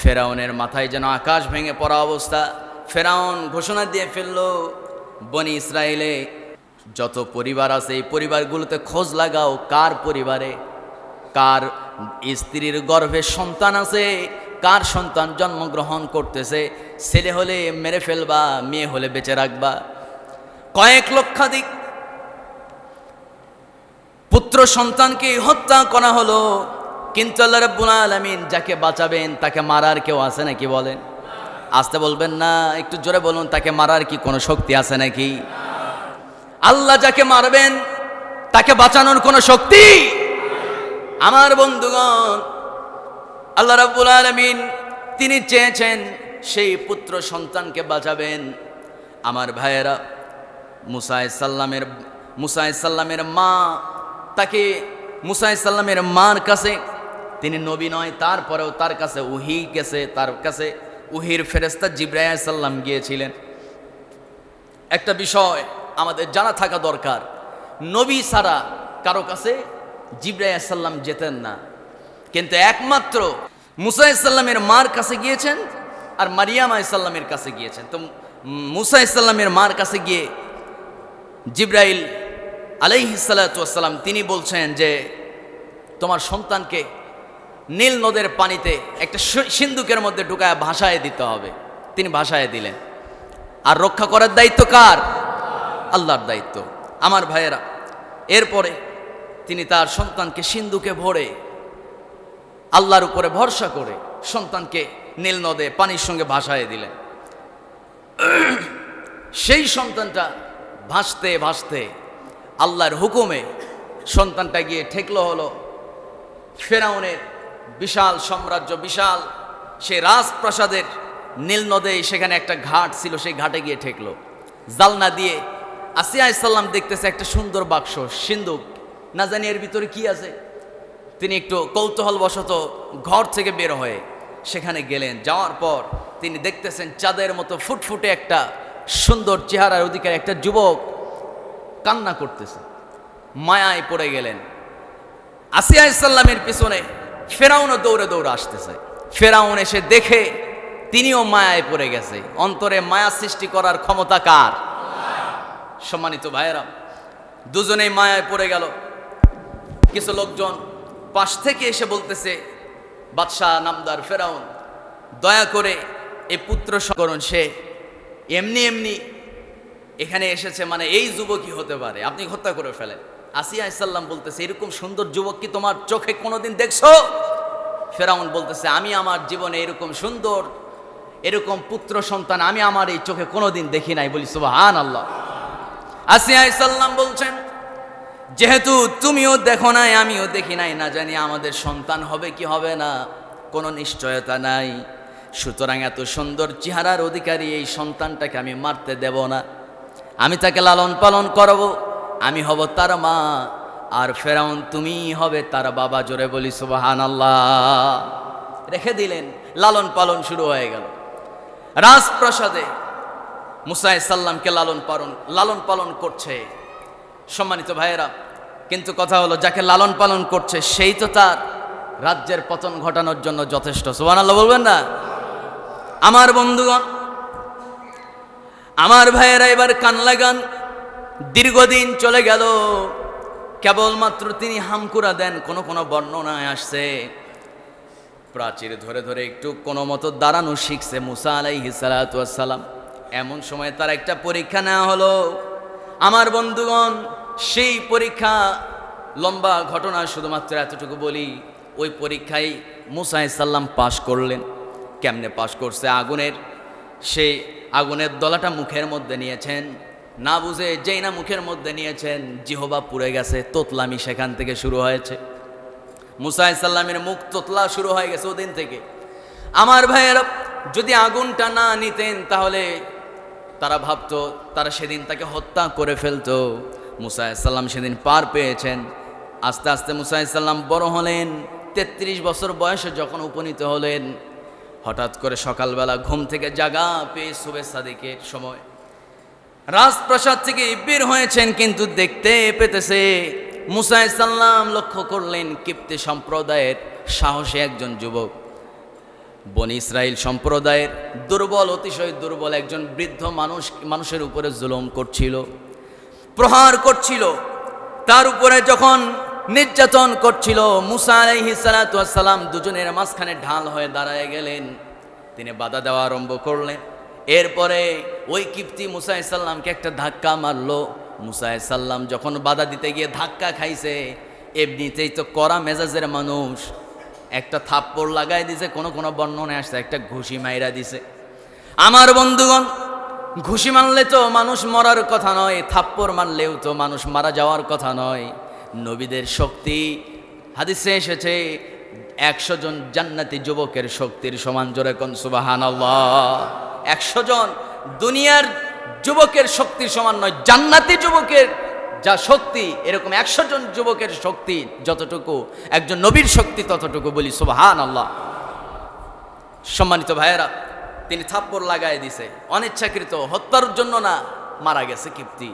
ফেরাউনের মাথায় যেন আকাশ ভেঙে পড়া অবস্থা। ফেরাউন ঘোষণা দিয়ে ফেলল, বনি ইসরায়েলে যত পরিবার আছে এই পরিবারগুলোতে খোঁজ লাগাও, কার পরিবারে কার স্ত্রীর গর্ভে সন্তান আছে, কার সন্তান জন্মগ্রহণ করতেছে। ছেলে হলে মেরে ফেলবা, মেয়ে হলে বেঁচে রাখবা। কয়েক লক্ষাধিক পুত্র সন্তানকে হত্যা করা হলো, কিন্তু আল্লাহ রাব্বুল আলামিন যাকে বাঁচাবেন তাকে মারার কেউ আছে নাকি বলেন? আসতে বলবেন না, একটু জোরে বলুন, তাকে মারার কি কোনো শক্তি আছে নাকি? আল্লাহ যাকে মারবেন তাকে বাঁচানোর কোনো শক্তি? আমার বন্ধুগণ, আল্লাহ রাব্বুল আলামিন তিনি চেয়েছেন সেই পুত্র সন্তানকে বাঁচাবেন। আমার ভাইয়েরা, মুসা আলাইহিস সালামের মা, তাকে মুসা আলাইহিস সালামের মার কাছে, তিনি নবী নয়, তারপরেও তার কাছে ওহী গেছে, তার কাছে ওহীর ফেরেশতা জিবরাইল আলাইহিস সালাম গিয়েছিলেন। একটা বিষয় আমাদের জানা থাকা দরকার, নবী ছাড়া কারো কাছে জিবরাইল আলাইহিস সালাম যেতেন না, কিন্তু একমাত্র মুসা আলাইহিস সালামের মার কাছে গিয়েছেন আর মারিয়াম আলাইহিস সালামের কাছে গিয়েছেন। তো মুসা আলাইহিস সালামের মার কাছে গিয়ে জিবরাইল আলাইহিস সালাতু ওয়াস সালাম তিনি বলছেন যে তোমার সন্তানকে নীল নদের পানিতে একটা সিন্ধুকের মধ্যে ঢুকায় ভাসায় দিতে হবে। তিনি ভাসায় দিলেন। আর রক্ষা করার দায়িত্ব কার? আল্লাহর দায়িত্ব। আমার ভাইয়েরা, এরপরে তিনি তার সন্তানকে সিন্ধুকে ভরে আল্লাহর উপরে ভরসা করে সন্তানকে নীল নদে পানির সঙ্গে ভাসায় দিলেন। সেই সন্তানটা ভাসতে ভাসতে আল্লাহর হুকুমে সন্তানটা গিয়ে ঠেকলো হলো ফেরাউনের বিশাল সাম্রাজ্য, বিশাল সে রাজপ্রাসাদের নীল নদে, সেখানে একটা ঘাট ছিল, সেই ঘাটে গিয়ে ঠেকলো। জালনা দিয়ে আসিয়া আলাইহিস সালাম দেখতেছে একটা সুন্দর বাক্স, সিন্ধুক, না জানি এর ভিতরে কি আছে। তিনি একটু কৌতূহলবশত ঘর থেকে বের হয়ে সেখানে গেলেন। যাওয়ার পর তিনি দেখতেছেন চাঁদের মতো ফুটফুটে একটা সুন্দর চেহারার অধিকারী একটা যুবক কান্না করতেছে। মায়ায় পড়ে গেলেন। আসিয়া আলাইহিস সালামের পিছনে ফেরাউনও দৌড়ে দৌড়ে আসতেছে। ফেরাউন এসে দেখে তিনিও মায়ায় পড়ে গেছে। অন্তরে মায়া সৃষ্টি করার ক্ষমতা কার? সম্মানিত ভাইয়েরা, দুজনেই মায়ায় পড়ে গেল। কিছু লোকজন পাশ থেকে এসে বলতেছে, বাদশাহ নামদার ফেরাউন, দয়া করে এই পুত্র করুন, সে এমনি এমনি এখানে এসেছে, মানে এই যুবকই হতে পারে, আপনি হত্যা করে ফেলেন। আসিয়া আলাইহিস সালাম বলতেছে, এরকম সুন্দর যুবক কি তোমার চোখে কোনোদিন দেখছো? ফেরাউন বলতেছে, আমি আমার জীবনে এরকম সুন্দর, এরকম পুত্র সন্তান আমি আমার এই চোখে কোনোদিন দেখি নাই। বলি সুবহানাল্লাহ। আসিয়া আলাইহিস সালাম বলছেন, যেহেতু তুমিও দেখো নাই আমিও দেখি নাই, না জানি আমাদের সন্তান হবে কি হবে না, কোনো নিশ্চয়তা নাই। সুতরাং এত সুন্দর চেহারার অধিকারী এই সন্তানটাকে আমি মারতে দেব না, আমি তাকে লালন পালন করব, আমি হব তার মা, আর ফেরাউন তুমি হবে তার বাবা। জোরে বলি সুবহানাল্লাহ। রেখে দিলেন, লালন পালন শুরু হয়ে গেল। রাজপ্রাসাদে মুসা আলাইহিস সালামকে লালন পালন করছে। সম্মানিত ভাইয়েরা, কিন্তু কথা হলো, যাকে লালন পালন করছে সেই তো তার রাজ্যের পতন ঘটানোর জন্য যথেষ্ট। সুবহানাল্লাহ বলবেন না? আমার বন্ধুগণ, আমার ভাইয়েরা, এবার কান লাগান। দীর্ঘদিন চলে গেল, কেবলমাত্র তিনি হামকুরা দেন। কোন কোন বর্ণনায় আসছে প্রাচীর ধরে ধরে একটু কোনো মতো দাঁড়ানো শিখছে মুসা আলাইহিস সালাতু ওয়াস সালাম। এমন সময় তার একটা পরীক্ষা নেওয়া হলো। আমার বন্ধুগণ, সেই পরীক্ষা লম্বা ঘটনা, শুধুমাত্র এতটুকু বলি, ওই পরীক্ষায় মুসা আলাইহিস সালাম পাশ করলেন। কেমনে পাশ করছে? সেই আগুনের দলাটা মুখের মধ্যে নিয়েছেন, না বুঝে যেই না মুখের মধ্যে নিয়েছেন, জিহবা পুড়ে গেছে, তোতলামি সেখান থেকে শুরু হয়েছে। মুসা আলাইহিস সালামের মুখ তোতলা শুরু হয়ে গেছে ওদিন থেকে। আমার ভাইয়েরা, যদি আগুনটা না নিতেন তাহলে তারা ভাবতো তারা সেদিন তাকে হত্যা করে ফেলতো। মুসা আলাইহিস সালাম সেদিন পার পেয়েছেন। আস্তে আস্তে মুসা আলাইহিস সালাম বড় হলেন। 33 বছর বয়সে যখন উপনীত হলেন, হঠাৎ করে সকালবেলা ঘুম থেকে জাগা পেয়ে সুবে সাদিকের সময় রাজপ্রাসাদ থেকে বের হয়েছেন, কিন্তু দেখতে পেতেছে মুসা আলাইহিস সালাম লক্ষ্য করলেন কিপ্তি সম্প্রদায়ের সাহসী একজন যুবক, বনি ইসরাইল সম্প্রদায়ের দুর্বল, অতিশয় দুর্বল একজন বৃদ্ধ মানুষের উপরে জুলুম করছিল, প্রহার করছিল, তার উপরে যখন নির্যাতন করছিল। মুসা আলাইহিস সালাতু ওয়াস সালাম দুজনের মাঝখানে ঢাল হয়ে দাঁড়ায় গেলেন। তিনি বাধা দেওয়া আরম্ভ করলেন। এরপরে ওই কিপ্তি মুসা আলাইহিস সালামকে একটা ধাক্কা মারলো। মুসা আলাইহিস সালাম যখন বাধা দিতে গিয়ে ধাক্কা খাইছে, এমনিতেই তো কড়া মেজাজের মানুষ, একটা থাপ্পড় লাগাই দিছে, কোনো বর্ণনায় আসছে একটা ঘুষি মাইরা দিছে। আমার বন্ধুগণ, ঘুষি মারলে তো মানুষ মরার কথা নয়, থাপ্পড় মারলেও তো মানুষ মারা যাওয়ার কথা নয়। নবীদের শক্তি হাদিসে এসেছে 100 জন জান্নাতি যুবকের শক্তির সমান। জোরে কোন সুবহানাল্লাহ। 100 জন দুনিয়ার যুবকের শক্তির সমান নয়, জান্নাতি যুবকের যা শক্তি, এরকম 100 জন যুবকের শক্তি যতটুকু একজন নবীর শক্তি ততটুকু। বলি সুবহানাল্লাহ। সম্মানিত ভাইয়েরা, তিনি থাপ্পড় লাগায় দিছে, অনিচ্ছাকৃত, হত্যার জন্য না, মারা গেছে কিপ্তি।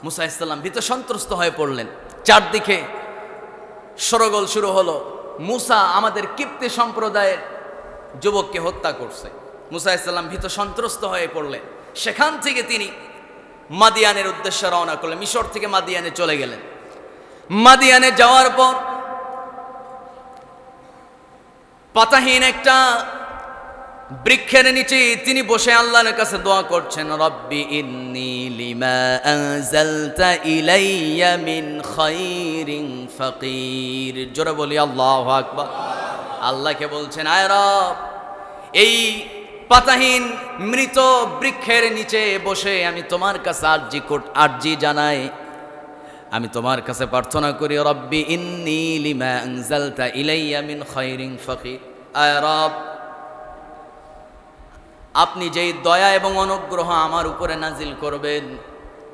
মুসা আলাইহিস সালাম ভীত সন্ত্রস্ত হয়ে পড়লেন। চারদিকে শোরগোল শুরু হলো, মুসা আমাদের কিপ্তি সম্প্রদায়ের যুবককে হত্যা করছে। মুসা আলাইহিস সালাম ভীত সন্ত্রস্ত হয়ে পড়লেন। সেখান থেকে তিনি মাদিয়ানের উদ্দেশ্যে রওনা করলেন। মিশর থেকে মাদিয়ানে চলে গেলেন। মাদিয়ানে যাওয়ার পর পাতাহীন একটা বৃক্ষের নিচে তিনি বসে আল্লাহর কাছে দোয়া করছেন, রব্বি ইন্নী লিমা আনজালতা ইলাইয়া মিন খায়রিন ফাকির। জোরে বলি আল্লাহু আকবার। আল্লাহকে বলছেন, আয় রব, এই পাতাহীন মৃত বৃক্ষের নিচে বসে আমি তোমার কাছে আরজি জানাই, আমি তোমার কাছে প্রার্থনা করি, রব্বি ইন্নী লিমা আনজালতা ইলাইয়া মিন খায়রিন ফাকির। আয় রব, আপনি যেই দয়া এবং অনুগ্রহ আমার উপরে নাজিল করবেন,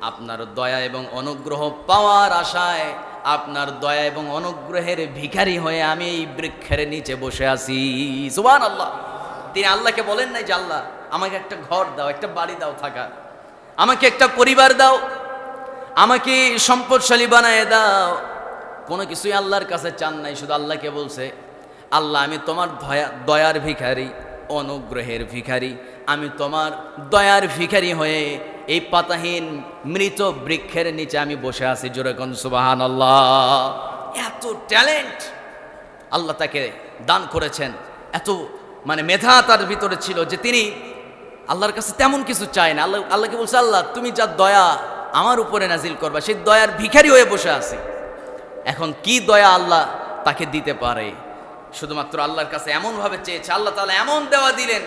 আপনার দয়া এবং অনুগ্রহ পাওয়ার আশায়, আপনার দয়া এবং অনুগ্রহের ভিখারি হয়ে আমি এই বৃক্ষের নিচে বসে আছি। সুবহানাল্লাহ। তিনি আল্লাহকে বলেন নাই যে আল্লাহ আমাকে একটা ঘর দাও, একটা বাড়ি দাও থাকার, আমাকে একটা পরিবার দাও, আমাকে সম্পদশালী বানায় দাও। কোনো কিছুই আল্লাহর কাছে চান নাই, শুধু আল্লাহকে বলছে, আল্লাহ আমি তোমার দয়ার ভিখারি, অনুগ্রহের ভিখারি, আমি তোমার দয়ার ভিখারি হয়ে এই পাতাহীন মৃত বৃক্ষের নিচে আমি বসে আছি। জোরে কোন সুবহানাল্লাহ। এত ট্যালেন্ট আল্লাহ তাকে দান করেছেন, এত মেধা তার ভিতরে ছিল যে তিনি আল্লাহর কাছে তেমন কিছু চায় না। আল্লাহকে বলছে, আল্লাহ তুমি যা দয়া আমার উপরে নাজিল করবা, সেই দয়ার ভিখারি হয়ে বসে আছি। এখন কি দয়া আল্লাহ তাকে দিতে পারে? শুধুমাত্র আল্লাহর কাছে এমনভাবে চেয়েছে, আল্লাহ তাআলা এমন দেওয়া দিলেন,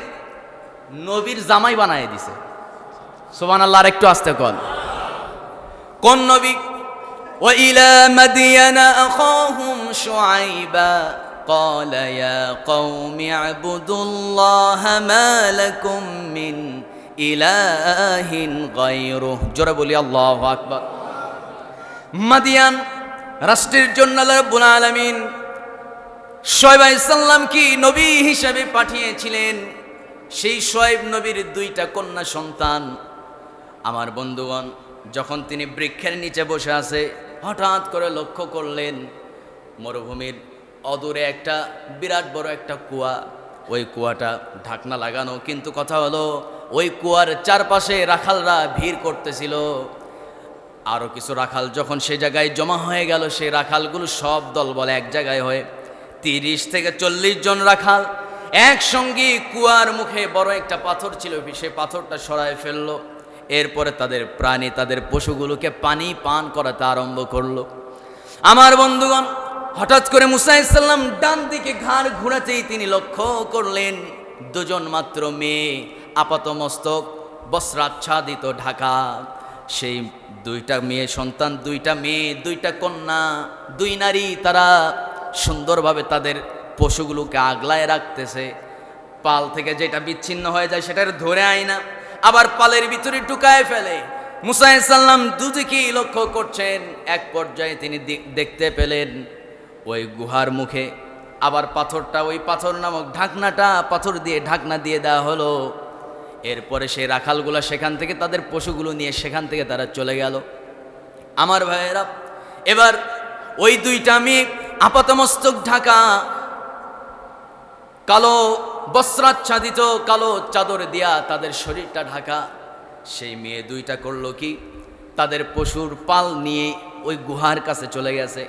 নবীর জামাই বানায় দিছে। সুবহানাল্লাহ। আর একটু আস্তে কন। কোন নবী? ওয়া ইলা মাদিয়ানা আখাহুম শুআইবা ক্বালা ইয়া কওমি ইবুদুল্লাহা মা লাকুম মিন ইলাহিন গায়রুহু। জোরে বলি আল্লাহু আকবার। মাদিয়ান রাষ্ট্রের জন্য আল্লাহ রাব্বুল আলামিন শুআইব আলাইহিস সালাম কি নবী হিসেবে পাঠিয়েছিলেন। সেই শুআইব নবীর 2টা কন্যা সন্তান। আমার বন্ধুগণ, যখন তিনি বৃক্ষের নিচে বসে আছে, হঠাৎ করে লক্ষ্য করলেন মরুভূমির অদূরে একটা বিরাট বড় একটা কুয়া। ওই কুয়াটা ঢাকনা লাগানো, কিন্তু কথা হলো ওই কুয়ার চারপাশে রাখালরা ভিড় করতেছিল। আরও কিছু রাখাল যখন সে জায়গায় জমা হয়ে গেল, সেই রাখালগুলো সব দল বলে এক জায়গায় হয়ে 30 থেকে 40 জন রাখাল একসঙ্গে কুয়ার মুখে বড় একটা পাথর ছিল, সেই পাথরটা সরায় ফেললো। এরপরে তাদের প্রাণী, তাদের পশুগুলোকে পানি পান করাতে আরম্ভ করলো। আমার বন্ধুগণ, হঠাৎ করে মুসা আলাইহিস সালাম ডান দিকে ঘাড় ঘুরাতেই তিনি লক্ষ্য করলেন 2 জন মাত্র মেয়ে, আপাতমস্তক বস্ত্রাচ্ছাদিত, ঢাকা। সেই 2টা মেয়ে সন্তান, 2টা মেয়ে, 2টা কন্যা, 2 নারী, তারা সুন্দরভাবে তাদের পশুগুলোকে আগলায় রাখতেছে। পাল থেকে যেটা বিচ্ছিন্ন হয়ে যায় সেটা ধরে আয় না, আবার পালের ভিতরে ঢুকায় ফেলে। মুসা আলাইহিস সালাম দুদিকেই লক্ষ্য করছেন। এক পর্যায়ে তিনি দেখতে পেলেন ওই গুহার মুখে আবার পাথরটা, ওই পাথর নামক ঢাকনাটা, পাথর দিয়ে ঢাকনা দিয়ে দেওয়া হলো। এরপরে সেই রাখালগুলা সেখান থেকে তাদের পশুগুলো নিয়ে সেখান থেকে তারা চলে গেল। আমার ভাইয়েরা, এবার ওই 2টা মেয়ে আপাতমস্তক ঢাকা, কালো বস্ত্রাচ্ছাদিত, কালো চাদর দিয়া তাদের শরীরটা ঢাকা। সেই মেয়ে 2টা করলো কি, তাদের পশুর পাল নিয়ে ওই গুহার কাছে চলে গেছে।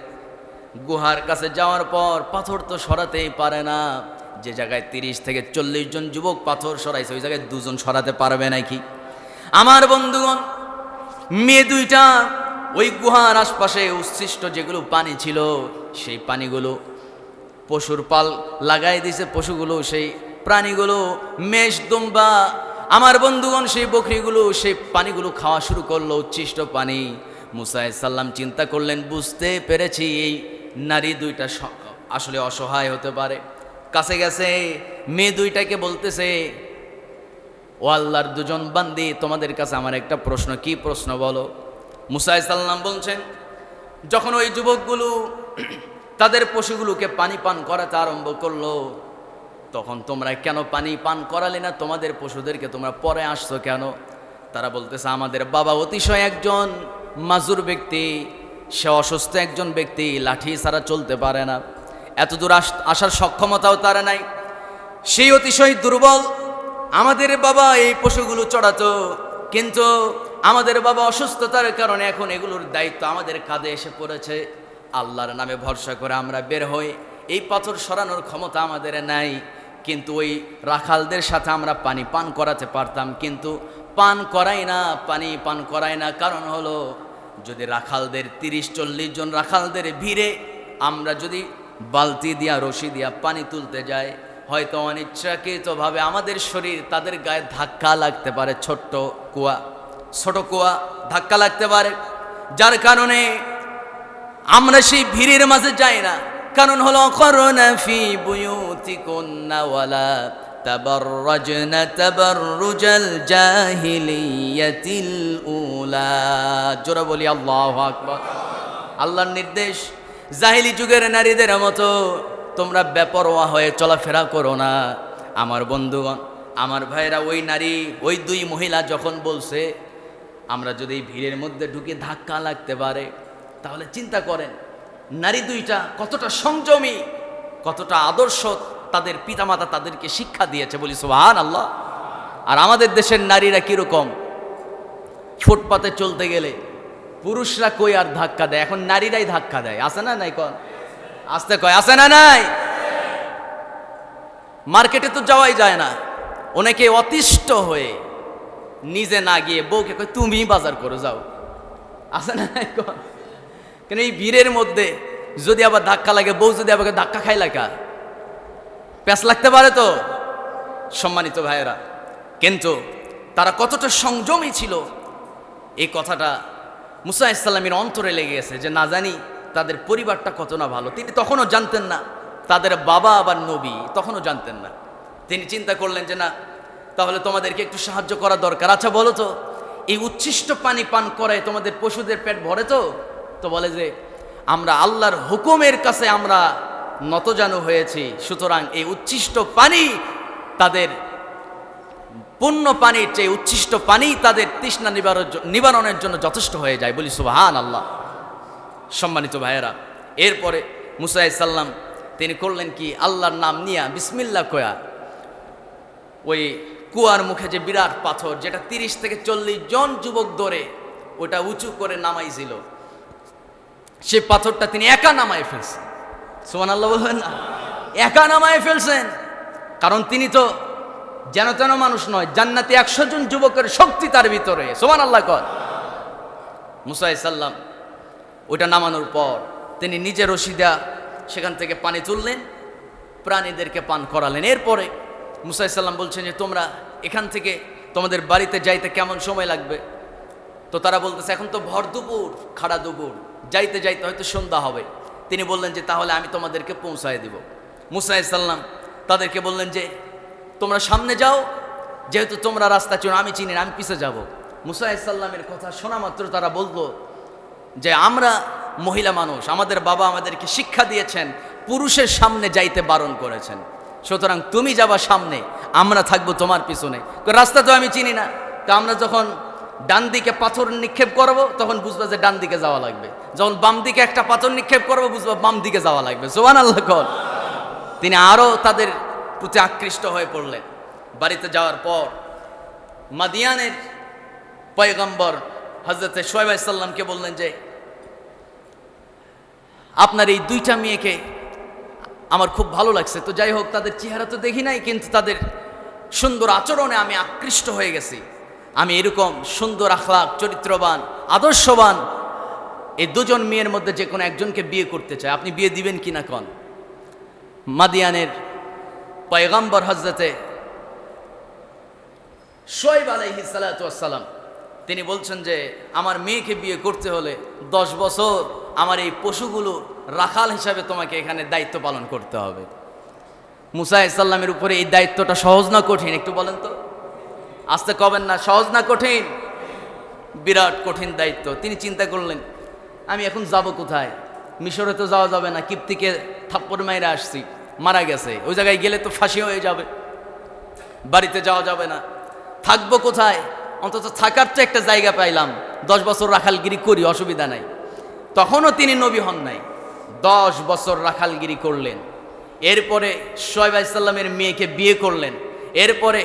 গুহার কাছে যাওয়ার পর পাথর তো সরাতেই পারে না। যে জায়গায় 30 থেকে 40 জন যুবক পাথর সরাইছে, ওই জায়গায় 2 জন সরাতে পারবে নাকি? আমার বন্ধুগণ, মেয়ে 2টা ওই গুহার আশপাশে উচ্ছিষ্ট যেগুলো পানি ছিল, সেই পানিগুলো পশুর পাল লাগাই দিয়েছে। পশুগুলো, সেই প্রাণীগুলো, মেষ, দুম্বা আমার বন্ধুগণ সেই বকরিগুলো সেই পানিগুলো খাওয়া শুরু করলো, উচ্ছিষ্ট পানি। মুসা আলাইহিস সালাম চিন্তা করলেন, বুঝতে পেরেছি এই নারী দুইটা আসলে অসহায় হতে পারে। কাছে গেছে, মেয়ে দুইটাকে বলতেছে, ও আল্লাহর দুজন বান্দি, তোমাদের কাছে আমার একটা প্রশ্ন। কি প্রশ্ন বলো? মুসা আলাইহিস সালাম বলছেন, যখন ওই যুবকগুলো তাদের পশুগুলোকে পানি পান করাতে আরম্ভ করলো, তখন তোমরা কেন পানি পান করালে না তোমাদের পশুদেরকে? তোমরা পরে আসছো কেন? তারা বলতেছে, আমাদের বাবা অতিশয় একজন মাজুর ব্যক্তি, সে অসুস্থ একজন ব্যক্তি, লাঠি ছাড়া চলতে পারে না, এতদূর আসার সক্ষমতাও তারা নাই, সেই অতিশয় দুর্বল। আমাদের বাবা এই পশুগুলো চড়াতো, কিন্তু আমাদের বাবা অসুস্থতার কারণে এখন এগুলোর দায়িত্ব আমাদের কাঁধে এসে পড়েছে। আল্লাহর নামে ভরসা করে আমরা বের হই, এই পাথর সরানোর ক্ষমতা আমাদের নাই, কিন্তু ওই রাখালদের সাথে আমরা পানি পান করাতে পারতাম, কিন্তু পান করাই না, পানি পান করাই না। কারণ হলো, যদি রাখালদের 30-40 জন রাখালদের ভিড়ে আমরা যদি বালতি দিয়া রশি দিয়া পানি তুলতে যাই, হয়তো অনিচ্ছাকৃতভাবে আমাদের শরীর তাদের গায়ে ধাক্কা লাগতে পারে, ছোট কুয়া ধাক্কা লাগতে পারে, যার কারণে আমরা সেই ভিড়ের মাঝে যাই না। কারণ হলো, করোনা ফি বুয়ুতিকুন্না ওয়ালা তাবাররাজনা তাবাররুজাল জাহিলিয়াতিল উলা। জোরে বলি আল্লাহু আকবার। আল্লাহর নির্দেশ, জাহিলি যুগের নারীদের মতো তোমরা বেপরোয়া হয়ে চলাফেরা করো না। আমার বন্ধুগণ, আমার ভাইরা, ওই নারী, ওই দুই মহিলা যখন বলছে আমরা যদি ভিড়ের মধ্যে ঢুকে ধাক্কা লাগতে পারে, তাহলে চিন্তা করেন নারী দুইটা কতটা সংযমী, কতটা আদর্শ তাদের পিতামাতা তাদেরকে শিক্ষা দিয়েছে, বলি সুবহানাল্লাহ। আর আমাদের দেশের নারীরা কিরকম, ফুটপাতে চলতে গেলে পুরুষরা কই আর ধাক্কা দেয়, এখন নারীরাই ধাক্কা দেয়। আছে না নাই? কন আসতে কয়, আছে না নাই? মার্কেটে তো যাওয়াই যায় না, অনেকে অতিষ্ঠ হয়ে নিজে না গিয়ে বউকে কয় তুমি বাজার করে যাও। আছে না নাই? কন কেন এই ভিড়ের মধ্যে যদি আবার ধাক্কা লাগে, বউ যদি আবার ধাক্কা খাই লাগা, প্যাঁচ লাগতে পারে তো। সম্মানিত ভাইয়েরা, কিন্তু তারা কতটা সংযমী ছিল, এই কথাটা মুসা আলাইহিস সালামের অন্তরে লেগে গেছে, যে না জানি তাদের পরিবারটা কত না ভালো। তিনি তখনও জানতেন না তাদের বাবা আবার নবী, তখনও জানতেন না। তিনি চিন্তা করলেন যে না, তাহলে তোমাদেরকে একটু সাহায্য করা দরকার। আচ্ছা বলো তো, এই উচ্ছিষ্ট পানি পান করায় তোমাদের পশুদের পেট ভরে তো? তো বলে যে আমরা আল্লাহর হুকুমের কাছে আমরা নতজানু হয়েছি, সুতরাং এই উচ্ছিষ্ট পানি তাদের পুণ্য পানির চেয়ে উচ্ছিষ্ট পানি তাদের তৃষ্ণা নিবারণের জন্য যথেষ্ট হয়ে যায়, বলি সুবহানাল্লাহ। সম্মানিত ভাইয়েরা, এরপরে মুসা আলাইহিস সালাম তিনি করলেন কি, আল্লাহর নাম নিয়া বিসমিল্লাহ কয়া ওই কুয়ার মুখে যে বিরাট পাথর, যেটা 30 থেকে 40 জন যুবক ধরে ওটা উঁচু করে নামাইছিল, সে পাথরটা তিনি একা নামায় ফেলছেন। সুবহানাল্লাহ বলবেন না? একা নামায় ফেলছেন, কারণ তিনি তো যেন তেন মানুষ নয়, জান্নাতে 100 জন যুবকের শক্তি তার ভিতরে। সুবহানাল্লাহ কর। মুসা আলাইহিস সালাম ওইটা নামানোর পর তিনি নিজে রশিদা সেখান থেকে পানি তুললেন, প্রাণীদেরকে পান করালেন। এরপরে মুসা আলাইহিস সালাম বলছেন যে তোমরা এখান থেকে তোমাদের বাড়িতে যাইতে কেমন সময় লাগবে? তো তারা বলতেছে এখন তো ভর দুপুর, খাড়া দুপুর, যাইতে যাইতে হয়তো সন্ধ্যা হবে। তিনি বললেন যে তাহলে আমি তোমাদেরকে পৌঁছায় দিব। মুসা আলাইহিস সালাম তাদেরকে বললেন যে তোমরা সামনে যাও, যেহেতু তোমরা রাস্তা চিনো, আমি চিনি না, আমি পিছে যাব। মুসা আলাইহিস সালামের কথা শোনা মাত্র তারা বলল যে আমরা মহিলা মানুষ, আমাদের বাবা আমাদেরকে শিক্ষা দিয়েছেন পুরুষের সামনে যাইতে বারণ করেছেন, সুতরাং তুমি যাবা সামনে, আমরা থাকবো তোমার পিছনে। রাস্তা তো আমি চিনি না, তো আমরা যখন ডান দিকে পাথর নিক্ষেপ করব তখন বুঝবা যে ডান দিকে যাওয়া লাগবে, যখন বাম দিকে একটা পাথর নিক্ষেপ করব বুঝবা বাম দিকে যাওয়া লাগবে। সুবহানাল্লাহ কর। তিনি আরও তাদের প্রতি আকৃষ্ট হয়ে পড়লেন। বাড়িতে যাওয়ার পর মাদিয়ানের পয়গম্বর হযরত শুআয়ব আলাইহিস সালামকে বললেন যে আপনার এই দুইটা মেয়েকে আমার খুব ভালো লাগছে। তো যাই হোক, তাদের চেহারা তো দেখি নাই, কিন্তু তাদের সুন্দর আচরণে আমি আকৃষ্ট হয়ে গেছি। আমি এরকম সুন্দর আখলাক, চরিত্রবান, আদর্শবান এই দুজন মেয়ের মধ্যে যে কোনো একজনকে বিয়ে করতে চাই, আপনি বিয়ে দিবেন কিনা কন? মাদিয়ানের পয়গম্বর হযরতে শোয়েব আলাইহিস সালাতু ওয়াস সালাম তিনি বলছেন যে আমার মেয়েকে বিয়ে করতে হলে 10 বছর আমার এই পশুগুলো রাখাল হিসাবে তোমাকে এখানে দায়িত্ব পালন করতে হবে। মুসা আলাইহিস সালামের উপরে এই দায়িত্বটা সহজ না কঠিন একটু বলেন তো, আস্তে কবেন না, সহজ না কঠিন? বিরাট কঠিন দায়িত্ব। তিনি চিন্তা করলেন আমি এখন যাব কোথায়? মিশরে তো যাওয়া যাবে না, কিপ্তিকে থাপ্পড় মাইরা আসছি, মারা গেছে, ওই জায়গায় গেলে তো ফাঁসি হয়ে যাবে, বাড়িতে যাওয়া যাবে না, থাকবো কোথায়? অন্তত থাকার তো একটা জায়গা পাইলাম, 10 বছর রাখালগিরি করি, অসুবিধা নাই। তখনও তিনি নবী হন নাই, 10 বছর রাখালগিরি করলেন। এরপরে শোয়েব আলাইহিস সালামের মেয়েকে বিয়ে করলেন, এরপরে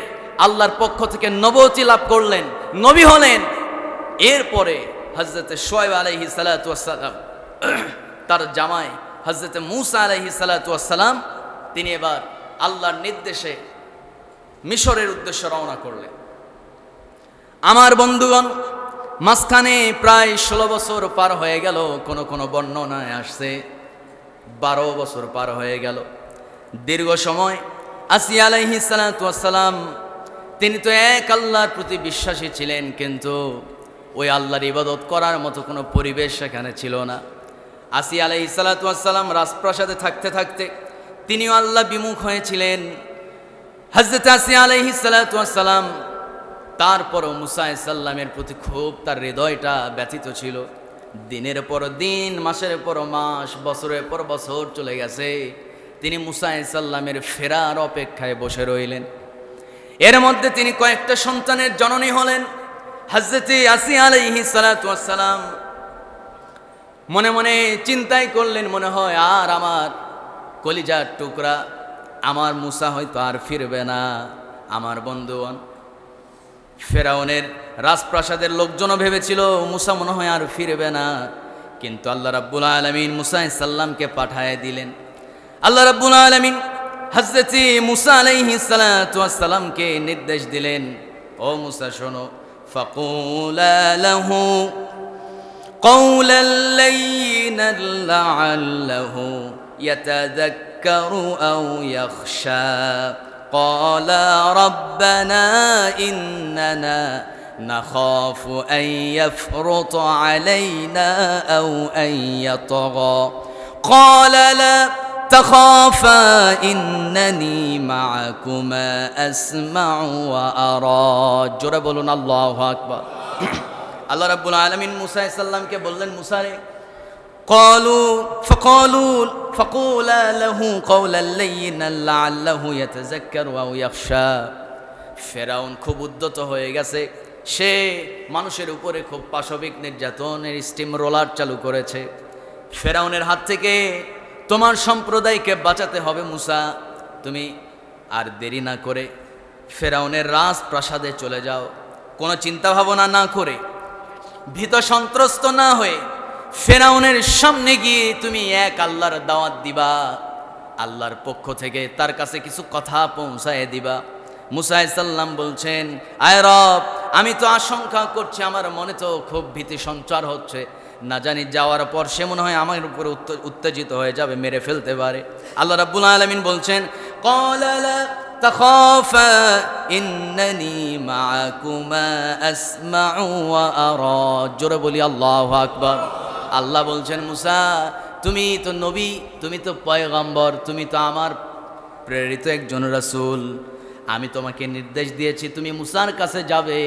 আল্লাহর পক্ষ থেকে নবুয়তি লাভ করলেন, নবী হলেন। এরপরে হযরতে শোয়েব আলাইহিস সালাতু ওয়াস সালাম তার জামাই হযরতে মূসা আলাইহিস সালাতু ওয়াস সালাম তিনি এবার আল্লাহর নির্দেশে মিশরের উদ্দেশ্যে রওনা করলেন। আমার বন্ধুগণ, মাঝখানে প্রায় 16 বছর পার হয়ে গেল, কোন কোন বর্ণনায় আসছে 12 বছর পার হয়ে গেল। দীর্ঘ সময় আসিয়া আলাইহিস সালাতু ওয়াস সালাম তিনি তো এক আল্লাহর প্রতি বিশ্বাসী ছিলেন, কিন্তু ওই আল্লাহর ইবাদত করার মতো কোনো পরিবেশ সেখানে ছিল না। আসিয়া আলাইহিস সালাতু ওয়াস সালাম রাজপ্রাসাদে থাকতে থাকতে তিনিও আল্লাহ বিমুখ হয়েছিলেন। হযরত আসিয়া আলাইহিস সালাতু ওয়াস সালাম তারপরও মূসা আলাইহিস সালামের প্রতি খুব তার হৃদয়টা ব্যথিত ছিল। দিনের পর দিন, মাসের পর মাস, বছরের পর বছর চলে গেছে, তিনি মূসা আলাইহিস সালামের ফেরার অপেক্ষায় বসে রইলেন। এর মধ্যে তিনি কয়েকটা সন্তানের জননী হলেন। হযরত আসিয়া আলাইহিস সালাতু ওয়াস সালাম মনে মনে চিন্তাই করলেন, মনে হয় আর আমার কলিজার টুকরা আমার মূসা হয়তো আর ফিরবে না। আমার বন্ধুগণ, ফেরাউনের রাজপ্রাসাদের লোকজনও ভেবেছিল মূসা মনে হয় আর ফিরবে না, কিন্তু আল্লাহ রাব্বুল আলামিন মূসা আলাইহিস সালামকে পাঠিয়ে দিলেন। আল্লাহ রাব্বুল আলামিন হযরত মূসা আলাইহিস সালাতু ওয়াস সালামকে নির্দেশ দিলেন, ও মূসা শোনো, ফাকুলা লাহু কওলাল লাইয়িনাল লাআল্লাহু ইয়াতাযাক্কারু আও ইয়াখশা قال ربنا إننا نخاف أن يفرط علينا أو أن يطغى قال لا تخافا إنني معكما أسمع وأرى জোরে বলুন আল্লাহু আকবার। আল্লাহ রাব্বুল আলামিন মূসা আলাইহিস সালামকে বললেন, মূসা রে, فقولا له قولا لينا لعله يتذكر أو يخشى। ফেরাউন খুব উদ্যত হয়ে গেছে, সে মানুষের উপরে খুব পাশবিক নির্যাতনের স্টিম রোলার চালু করেছে। ফেরাউনের হাত থেকে তোমার সম্প্রদায়কে বাঁচাতে হবে মূসা, তুমি আর দেরি না করে ফেরাউনের রাজপ্রাসাদে চলে যাও। কোনো চিন্তা ভাবনা না করে, ভীত সন্ত্রস্ত না হয়ে ফেরাউনের সামনে গিয়ে তুমি এক আল্লাহর দাওয়াত দিবা, আল্লাহর পক্ষ থেকে তার কাছে কিছু কথা পৌঁছায় দিবা। মূসা আলাইহিস সালাম বলছেন, আয় রব, আমি তো আশঙ্কা করছি, আমার মনে তো খুব ভীতি সঞ্চার হচ্ছে, না জানি যাওয়ার পর সে মনে হয় আমার উপরে উত্তেজিত হয়ে যাবে, মেরে ফেলতে পারে। আল্লাহ রাব্বুল আলামিন বলছেন, ক্বালা লা তাখাফা ইন্নানি মাআকুমা আসমাউ ওয়া আরা। জোরে বলি আল্লাহু আকবার। আল্লাহ বলছেন, মূসা তুমি তো নবী, তুমি তো পয়গম্বর, তুমি তো আমার প্রেরিত একজন রাসূল। আমি তোমাকে নির্দেশ দিয়েছি তুমি মূসার কাছে যাবে,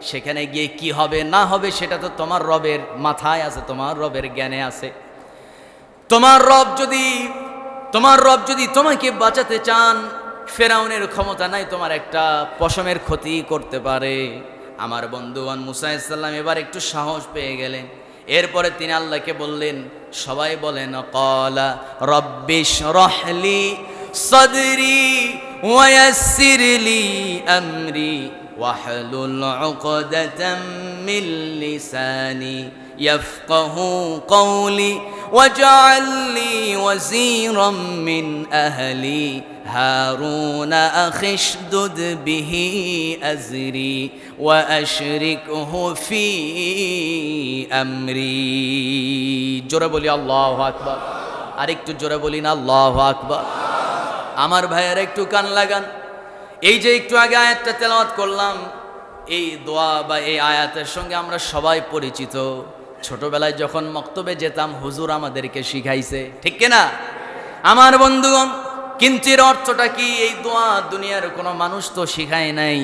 সেখানে গিয়ে কি হবে না হবে সেটা তো তোমার রবের মাথায় আছে, তোমার রবের জ্ঞানে আছে। তোমার রব যদি তোমাকে বাঁচাতে চান, ফেরাউনের ক্ষমতা নাই তোমার একটা পশমের ক্ষতি করতে পারে। আমার বন্ধুগণ, মূসা আলাইহিস সালাম এবার একটু সাহস পেয়ে গেলেন। এরপরে তিনি আল্লাহকে বললেন, সবাই বলেন, ক্বালা রব্বিশরাহ লি সাদরি ওয়া ইয়াসসির লি আমরি ওয়াহলুল উকদাতাম মিন লিসানি ইয়াফকাহু কওলি ওয়াজআল লি ওয়াজিরাম মিন আহলি هارون أخي اشدد به أزري وأشركه في أمري। জোরে বলি আল্লাহু আকবার। আর একটু জোরে বলি না আল্লাহু আকবার। আমার ভাইয়েরা একটু কান লাগান। এই যে একটু আগে আয়াতটা তেলাওয়াত করলাম, এই দোয়া বা এই আয়াতের সঙ্গে আমরা সবাই পরিচিত। ছোটবেলায় যখন মক্তবে যেতাম হুজুর আমাদেরকে শিখাইছে, ঠিক কিনা আমার বন্ধুগণ? কিন্তু এর অর্থটা কি? এই দোয়া দুনিয়ার কোনো মানুষ তো শিখায় নাই,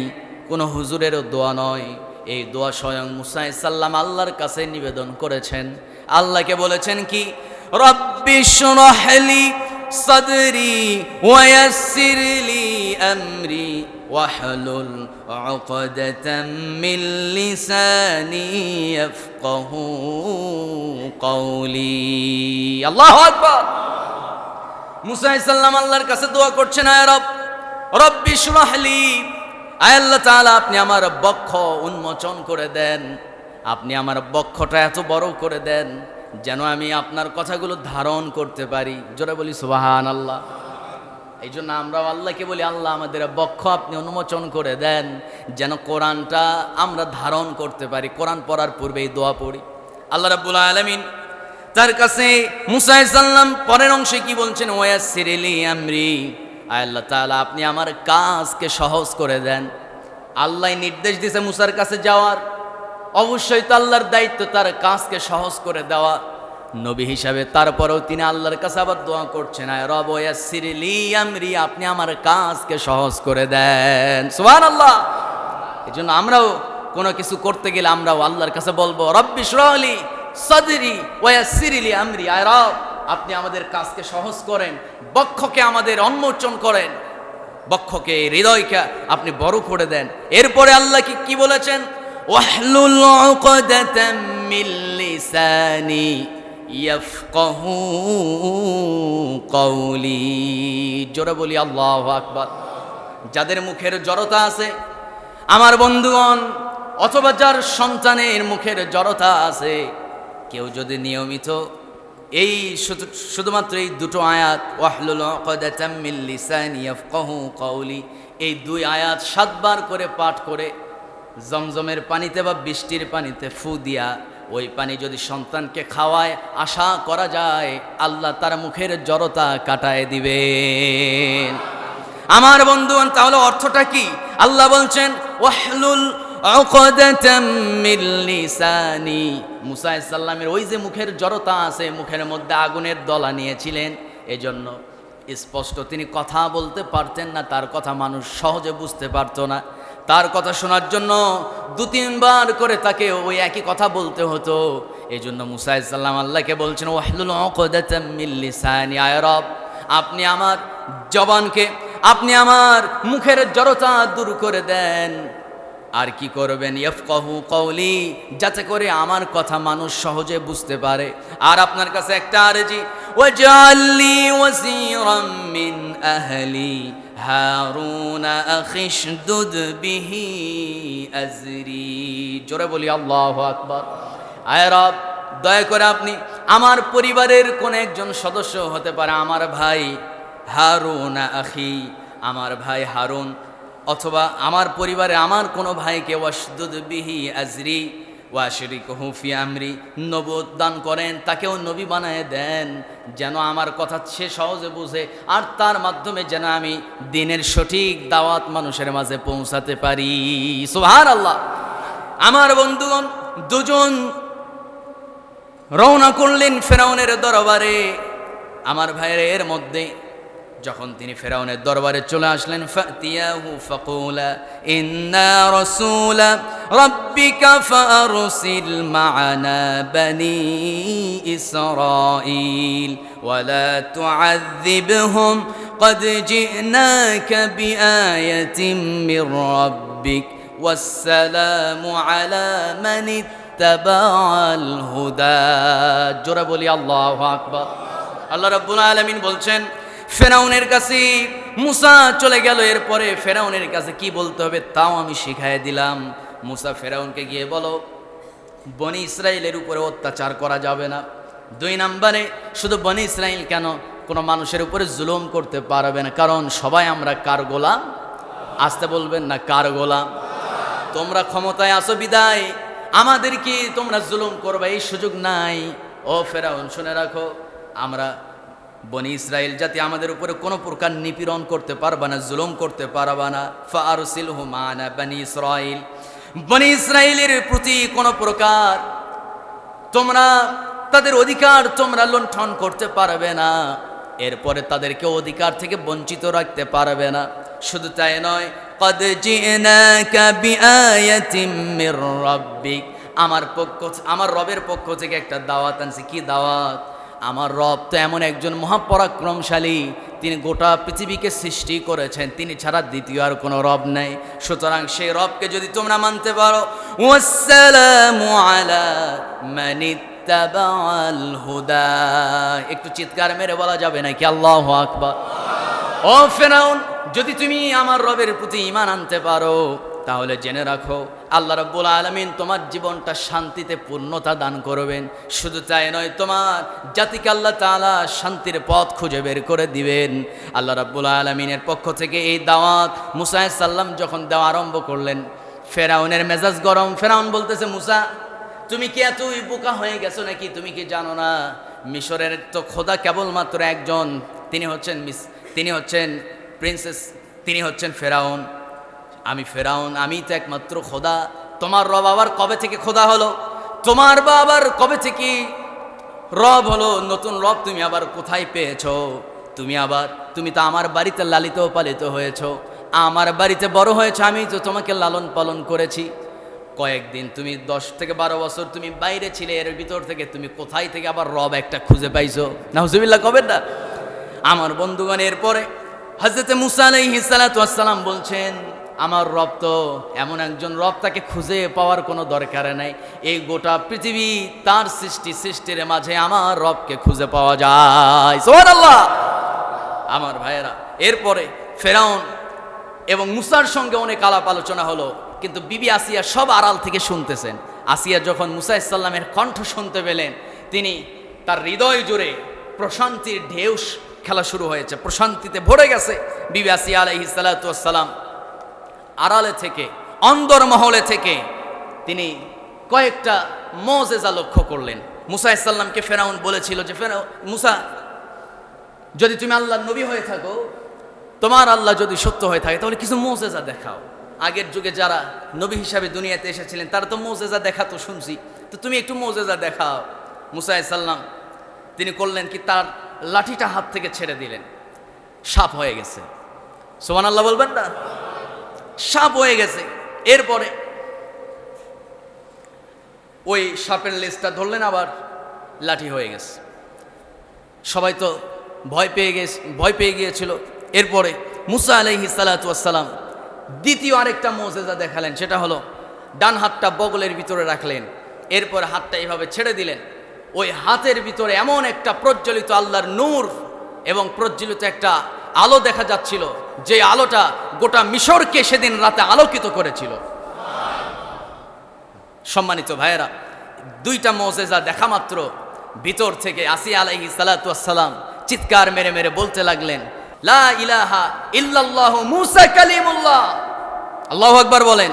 কোনো হুজুরেরও দোয়া নয়। এই দোয়া স্বয়ং মুসা আলাইহিস সালাম আল্লাহর কাছে নিবেদন করেছেন। আল্লাহকে বলেছেন কি, রব্বি শরহ লি সাদরি ওয়া ইয়াসসির লি আমরি ওয়াহলুল উকদাতাম মিন লিসানি ইয়াফকাহু কওলি। আল্লাহু আকবার। মুসা আলাইহিস সালাম আল্লাহর কাছে দোয়া করছেন, আয় রব, রব্বি শরহ লি, আয় আল্লাহ তাআলা আপনি আমার বক্ষ উন্মোচন করে দেন, আপনি আমার বক্ষটা এত বড় করে দেন যেন আমি আপনার কথাগুলো ধারণ করতে পারি। জোরে বলি সুবহানাল্লাহ। এই জন্য আমরাও আল্লাহকে বলি, আল্লাহ আমাদের বক্ষ আপনি উন্মোচন করে দেন যেন কোরআনটা আমরা ধারণ করতে পারি। কোরআন পড়ার পূর্বে এই দোয়া পড়ি। আল্লাহ রাব্বুল আলামিন তার কাছে মুসা আলাইহিস সালাম পরের অংশে কি বলছেন, ওয়াসসির লি আমরি, আয় আল্লাহ তাআলা আপনি আমার কাজকে সহজ করে দেন। আল্লাহ নির্দেশ দিয়েছে মুসার কাছে যাওয়ার, অবশ্যই তো আল্লাহর দায়িত্ব তার কাজকে সহজ করে দেওয়া নবী হিসাবে। তারপরেও তিনি আল্লাহর কাছে আবার দোয়া করছেন, আয় রব ওয়াসসির লি আমরি, আপনি আমার কাজকে সহজ করে দেন। সুবহানাল্লাহ। এই জন্য আমরাও কোনো কিছু করতে গেলে আমরাও আল্লাহর কাছে বলবো, রব্বি শরহ লি সাদরি ওয়া ইয়াসসির লি আমরি, আয় রব আপনি আমাদের কাজকে সহজ করেন, বক্ষকে আমাদের উন্মোচন করেন, বক্ষকে হৃদয়কে আপনি বড় করে দেন। এরপরে আল্লাহ কি বলেছেন, ওয়াহলুল উকদাতাম মিন লিসানি ইয়াফকাহু কওলি। জোরে বলি আল্লাহু আকবার। যাদের মুখের জড়তা আছে আমার বন্ধুগণ, অথবা যার সন্তানের মুখের জড়তা আছে, কেউ যদি নিয়মিত এই শুধুমাত্র এই দুটো আয়াত, ওয়াহলুল উকদাতাম মিন লিসানি ইয়াফকাহু কওলি, এই দুই আয়াত 7 বার করে পাঠ করে জমজমের পানিতে বা বৃষ্টির পানিতে ফু দিয়া ওই পানি যদি সন্তানকে খাওয়ায়, আশা করা যায় আল্লাহ তার মুখের জড়তা কাটায় দিবেন। আমার বন্ধুগণ, তাহলে অর্থটা কি? আল্লাহ বলছেন ওয়াহলুল উকদাতাম মিন লিসানি। মুসা আলাইহিস সালামের ওই যে মুখের জড়তা আছে, মুখের মধ্যে আগুনের দলা নিয়েছিলেন, এজন্য স্পষ্ট তিনি কথা বলতে পারতেন না, তার কথা মানুষ সহজে বুঝতে পারত না। তার কথা শোনার জন্য 2-3 বার করে তাকে ওই একই কথা বলতে হতো। এই জন্য মুসা আলাইহিস সালাম আল্লাহকে বলছেন, ওয়াহলুল উকদাতাম মিন লিসানি, আয় রব আপনি আমার জবানকে, আপনি আমার মুখের জড়তা দূর করে দেন। আর কি করবেন, ইয়াফকাহু কওলি, যাতে করে আমার কথা মানুষ সহজে বুঝতে পারে। আর আপনার কাছে একটা আরজি, ওয়াজআলনি ওয়াসীরাম মিন আহলি হারুন আখিশদুদ বিহি আজরি। জোরে বলি আল্লাহু আকবার। আয় রব দয়া করে আপনি আমার পরিবারের কোন একজন সদস্য হতে পারে, আমার ভাই হারুন আখি, আমার ভাই হারুন, অথবা আমার পরিবারে আমার কোনো ভাইকে ওয়াশদুদ বিহি আজরি ওয়াশরিকহু ফি আমরি, নবুয়ত দান করেন, তাকেও নবী বানায় দেন, যেন আমার কথা সে সহজে বুঝে, আর তার মাধ্যমে যেন আমি দ্বীনের সঠিক দাওয়াত মানুষের মাঝে পৌঁছাতে পারি। সুবহানাল্লাহ। আমার বন্ধুগণ, দুজন রওনা করলেন ফেরাউনের দরবারে। আমার ভাইয়ের এর মধ্যে যখন তিনি ফেরাউনের দরবারে চলে আসলেন, ফাতিয়াহু ফাকুলা ইন্না রাসূলা রাব্বিকা ফারসিল মা'ানা বনি ইসরাঈল ওয়ালা তু'আযিবহুম ক্বাদ জি'নাকা বিআয়াতিন মির রাব্বিক ওয়াসসালামু আলা মান ইত্তাবা'আল হুদা। জোরে বলি আল্লাহু আকবার। আল্লাহ রাব্বুল আলামিন বলছেন, ফেরাউনের কাছে মুসা চলে গেল, এরপরে ফেরাউনের কাছে কি বলতে হবে তাও আমি শিখাই দিলাম। মুসা ফেরাউনকে গিয়ে বলো, বনি ইসরাইলের উপরে অত্যাচার করা যাবে না। 2 নম্বরে, শুধু বনি ইসরাইল কেন, কোনো মানুষের উপরে জুলুম করতে পারবে না, কারণ সবাই আমরা কার গোলাম? আসতে বলবেন না, কার গোলাম? তোমরা ক্ষমতায় আসো বিদায় আমাদের কি তোমরা জুলুম করবে এই সুযোগ নাই। ও ফেরাউন শুনে রাখো, আমরা বনি ইসরাইল জাতি আমাদের উপরে কোনো প্রকার নিপীড়ন করতে পারবা না, জুলুম করতে পারবা না। ফারসিলহু মা'ানা বনি ইসরাইল বনি ইসরাইলের প্রতি কোনো প্রকার তোমরা তাদের অধিকার তোমরা লুণ্ঠন করতে পারবে না, এরপরে তাদেরকে অধিকার থেকে বঞ্চিত রাখতে পারবে না। শুধু তাই নয়, قد جئناك بآية من ربك, আমার রবের পক্ষ থেকে একটা দাওয়াত আনছি। কি দাওয়াত? আমার রব তো এমন একজন মহাপরাক্রমশালী, তিনি গোটা পৃথিবীকে সৃষ্টি করেছেন, তিনি ছাড়া দ্বিতীয় আর কোনো রব নেই। সুতরাং সেই রবকে যদি তোমরা মানতে পারো, ওয়াসসালামু আলা মানিত্তাবাআল হুদা, একটু চিৎকার মেরে বলা যাবে নাকি আল্লাহু আকবার? ও ফেরাউন, যদি তুমি আমার রবের প্রতি ঈমান আনতে পারো, তাহলে জেনে রাখো আল্লাহ রাব্বুল আলামিন তোমার জীবনটা শান্তিতে পূর্ণতা দান করবেন। শুধু তাই নয়, তোমার জাতিকে আল্লাহ তাআলা শান্তির পথ খুঁজে বের করে দিবেন। আল্লাহ রাব্বুল আলামিনের পক্ষ থেকে এই দাওয়াত মুসা আলাইহিস সালাম যখন দেওয়া আরম্ভ করলেন, ফেরাউনের মেজাজ গরম। ফেরাউন বলতেছে, মুসা তুমি কি এতই বোকা হয়ে গেছো নাকি? তুমি কি জানো না মিশরের তো খোদা কেবলমাত্র একজন, তিনি হচ্ছেন প্রিন্সেস, তিনি হচ্ছেন ফেরাউন। আমি ফেরাউন, আমি তো একমাত্র খোদা। তোমার রব আবার কবে থেকে খোদা হলো? তোমার বা আবার কবে থেকে রব হলো? নতুন রব তুমি আবার কোথায় পেয়েছো? তুমি তো আমার বাড়িতে লালিত পালিত হয়েছো, আমার বাড়িতে বড় হয়েছো, আমি তো তোমাকে লালন পালন করেছি। কয়েকদিন তুমি 10 থেকে 12 বছর তুমি বাইরে ছিলে, এর ভিতর থেকে তুমি কোথায় থেকে আবার রব একটা খুঁজে পাইছো? নাউজুবিল্লাহ কবে না? আমার বন্ধুগণ, এরপরে হযরতে মুসা আলাইহিস সালাতু ওয়াস সালাম বলছেন, আমার রব তো এমন একজন রব, তাকে খুঁজে পাওয়ার কোনো দরকার নাই। এই গোটা পৃথিবী তার সৃষ্টির মাঝে আমার রবকে খুঁজে পাওয়া যায়। সুবহানাল্লাহ। আমার ভাইয়েরা, এরপরে ফেরাউন এবং মুসার সঙ্গে অনেক আলাপ আলোচনা হলো, কিন্তু বিবি আসিয়া সব আড়াল থেকে শুনতেছেন। আসিয়া যখন মুসা আলাইহিস সালামের কণ্ঠ শুনতে পেলেন, তিনি তার হৃদয় জুড়ে প্রশান্তির ঢেউ খেলা শুরু হয়েছে, প্রশান্তিতে ভরে গেছে। বিবি আসিয়া আলাইহিস সালাতু ওয়াস সালাম আড়ালে থেকে, অন্দরমহলে থেকে তিনি কয়েকটা মুজিজা লক্ষ্য করলেন। মুসা আলাইহিস সালামকে ফেরাউন বলেছিল যে, মুসা, যদি তুমি আল্লাহর নবী হয়ে থাকো, তোমার আল্লাহ যদি সত্য হয়ে থাকে, তাহলে কিছু মুজিজা দেখাও। আগের যুগে যারা নবী হিসাবে দুনিয়াতে এসেছিলেন তারা তো মুজিজা দেখাতো শুনছি, তো তুমি একটু মুজিজা দেখাও। মুসা আলাইহিস সালাম তিনি করলেন কি, তার লাঠিটা হাত থেকে ছেড়ে দিলেন, সাপ হয়ে গেছে। সুবহানাল্লাহ বলবেন না? সাপ হয়ে গেছে। এরপরে ওই সাপের লেজটা ধরলেন, আবার লাঠি হয়ে গেছে। সবাই তো ভয় পেয়ে গিয়েছিল। এরপরে মুসা আলাইহিস সালাতু ওয়াস সালাম দ্বিতীয় আরেকটা মুজিজা দেখালেন, সেটা হলো ডান হাতটা বগলের ভিতরে রাখলেন, এরপর হাতটা এইভাবে ছেড়ে দিলেন। ওই হাতের ভিতরে এমন একটা প্রজ্বলিত আল্লাহর নূর এবং প্রজ্বলিত একটা আলো দেখা যাচ্ছিল, যে আলোটা গোটা মিশরকে সেদিন রাতে আলোকিত করেছিল। সম্মানিত ভাইয়েরা, দুইটা মুজিজা দেখা মাত্র ভিতর থেকে আসিয়া আলাইহিস সালাতু ওয়াস সালাম চিৎকার মেরে মেরে বলতে লাগলেন, লা ইলাহা ইল্লাল্লাহু মুসা কালিমুল্লাহ। আল্লাহু আকবার বলেন।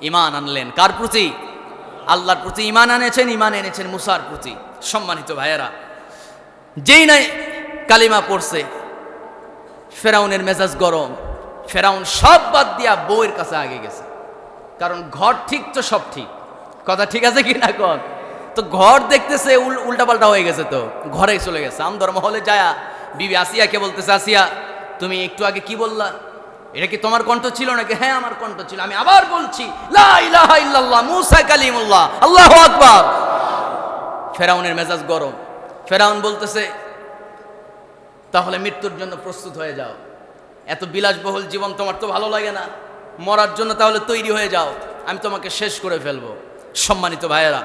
ঈমান আনলেন কার প্রতি? আল্লাহর প্রতি ঈমান এনেছেন মুসার প্রতি। সম্মানিত ভাইয়েরা, যেই নাই কালিমা পড়ছে, ফেরাউনের মেজাজ গরম। ফেরাউন সব বাদ দিয়া বউয়ের কাছে আগে গেছে, কারণ ঘর ঠিক তো সব ঠিক, কথা ঠিক আছে কি না কন? তো ঘর দেখতেছে উল্টাপাল্টা হয়ে গেছে, তো ঘরে চলে গেছে। আমদরমহলে যায়া বিবি আসিয়াকে বলতেছে, আসিয়া তুমি একটু আগে কি বললা? এটা কি তোমার কণ্ঠ ছিল নাকি? হ্যাঁ আমার কণ্ঠ ছিল। আমি আবার বলছি, লা ইলাহা ইল্লাল্লাহ মুসা কালিমুল্লাহ। আল্লাহু আকবার। ফেরাউনের মেজাজ গরম। ফেরাউন বলতেছে, তাহলে মৃত্যুর জন্য প্রস্তুত হয়ে যাও। এত বিলাসবহুল জীবন তোমার তো ভালো লাগে না, মরার জন্য তাহলে তৈরি হয়ে যাও, আমি তোমাকে শেষ করে ফেলবো। সম্মানিত ভাইয়েরা,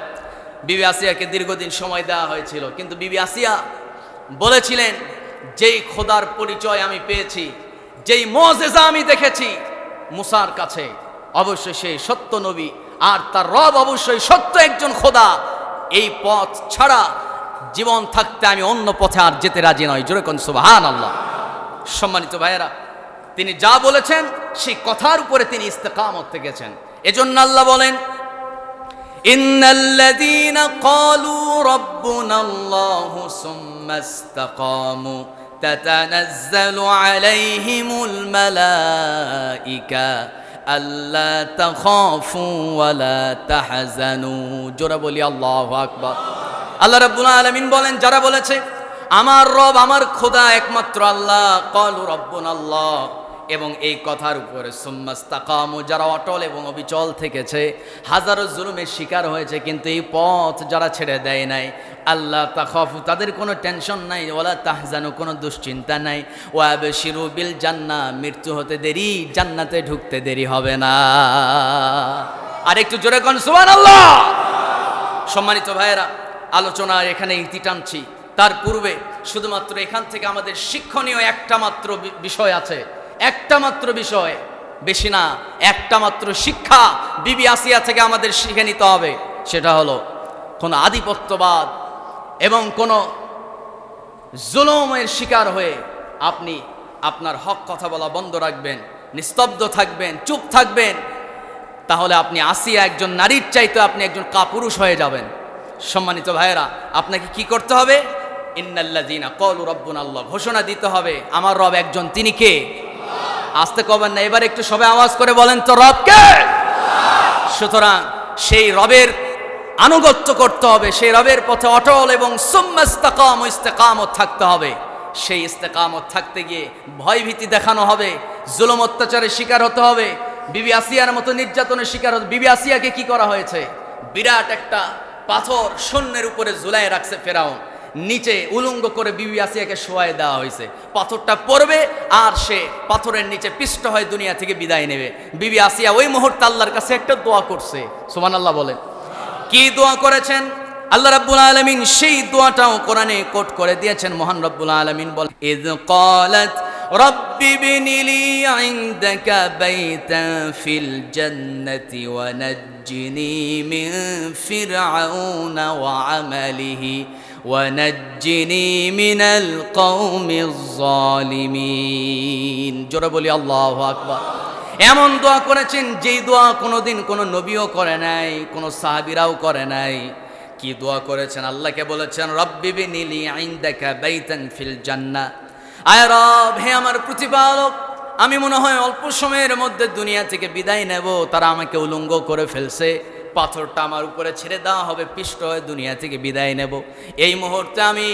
বিবি আসিয়াকে দীর্ঘদিন সময় দেওয়া হয়েছিল, কিন্তু বিবি আসিয়া বলেছিলেন, যেই খোদার পরিচয় আমি পেয়েছি, যেই মুজিজা আমি দেখেছি মুসার কাছে, অবশ্যই সেই সত্য নবী, আর তার রব অবশ্যই সত্য একজন খোদা। এই পথ ছাড়া জীবন থাকতে আমি অন্য পথে আর যেতে রাজি নই। জোরে কোন সুবহানাল্লাহ। সম্মানিত ভাইয়েরা, তিনি যা বলেছেন সেই কথার উপরে তিনি ইস্তেকামত থেকেছেন। এজন্য আল্লাহ বলেন, ইন্নাল্লাযীনা ক্বালু রাব্বুনাল্লাহু সুম্মা ইসতাকামু তাতানাজ্জালু আলাইহিমুল মালাইকা আল্লা তাখাফু ওয়ালা তাহজানু। জোরে বলি আল্লাহু আকবার। আল্লাহ রাব্বুল আলামিন বলেন, যারা বলেছে আমার রব আমার খোদা একমাত্র আল্লাহ, ক্বালু রাব্বুনাল্লাহ, এবং এই কথার উপরে সুম্মাস্তাকামু, যারা অটল এবং অবিচল থেকেছে, হাজারো জুলুমের শিকার হয়েছে কিন্তু এই পথ যারা ছেড়ে দেয় নাই, আল্লাহ তাখাফু, তাদের কোনো টেনশন নাই, ওয়ালা তাহজানু, কোনো দুশ্চিন্তা নাই, ওয়াবশিরু বিল জান্নাহ, মৃত্যু হতে দেরি, জান্নাতে ঢুকতে দেরি হবে না। আর একটু জোরে কোন সুবহানাল্লাহ। সম্মানিত ভাইয়েরা, আলোচনার এখানে ইতি টানছি, তার পূর্বে শুধুমাত্র এখান থেকে আমাদের শিক্ষণীয় একটা মাত্র বিষয় আছে, একটা মাত্র বিষয়, বেশি না, একটা মাত্র শিক্ষা বিবি আসিয়া থেকে আমাদের শিখে নিতে হবে। সেটা হলো কোনো আধিপত্যবাদ এবং কোনো জুলুমের শিকার হয়ে আপনি আপনার হক কথা বলা বন্ধ রাখবেন, নিস্তব্ধ থাকবেন, চুপ থাকবেন, তাহলে আপনি আসিয়া একজন নারীর চাইতে আপনি একজন কাপুরুষ হয়ে যাবেন। সম্মানিত ভাইয়েরা, আপনাকে কি করতে হবে? ইন্নাল্লাযীনা ক্বালু রাব্বুনাল্লাহ, ঘোষণা দিতে হবে আমার রব একজন, তিনি কে? আস্তে কবেন না, এবার একটু সবাই আওয়াজ করে বলেন তো, রব কে? সুতরাং সেই রবের আনুগত্য করতে হবে, সেই রবের পথে অটল এবং সুম্মাস্তাকামু, ইস্তেকামত থাকতে হবে। সেই ইস্তেকামত থাকতে গিয়ে ভয় ভীতি দেখানো হবে, জুলুম অত্যাচারের শিকার হতে হবে, বিবি আসিয়ার মতো নির্যাতনের শিকার হতে। বিবি আসিয়াকে কি করা হয়েছে? বিরাট একটা পাথর শূন্যের উপরে ঝুলায় রাখছে ফেরাউন, নিচে উলঙ্গ করে বিবি আসিয়াকে শোয়ায় দেওয়া হয়েছে। পাথরটা পড়বে আর সে পাথরের নিচে পিষ্ট হয়ে দুনিয়া থেকে বিদায় নেবে। বিবি আসিয়া ওই মুহূর্তে আল্লাহর কাছে একটা দোয়া করছে, সুবহানাল্লাহ বলেন। কি দোয়া করেছেন? আল্লাহ রাব্বুল আলামিন সেই দোয়াটাও কোরআনে কোট করে দিয়েছেন। মহান রাব্বুল আলামিন বলেন, ইয ক্বালাত রাব্বি বিনি লি ইনদাকা বাইতান ফিল জান্নাতি ওয়া নাজ্জিনি মিন ফিরআউনা ওয়া আমালিহি ওয়া নাজ্জিনি মিনাল কওমিজ জালিমিন। জোরে বলি আল্লাহু আকবার। এমন দোয়া করেছেন যেই দোয়া কোনোদিন কোনো নবীও করে নাই, কোনো সাহাবীরাও করে নাই। কি দোয়া করেছেন? আল্লাহকে বলেছেন, রব্বি বিনি লি ইনদাকা বাইতান ফিল জান্নাহ, আয় রব, হে আমার প্রতিপালক, আমি মনে হয় অল্প সময়ের মধ্যে দুনিয়া থেকে বিদায় নেব, তারা আমাকে উলঙ্গ করে ফেলছে, পাথরটা আমার উপরে ছেড়ে দেওয়া হবে, পিষ্ট হয়ে দুনিয়া থেকে বিদায় নেব। এই মুহূর্তে আমি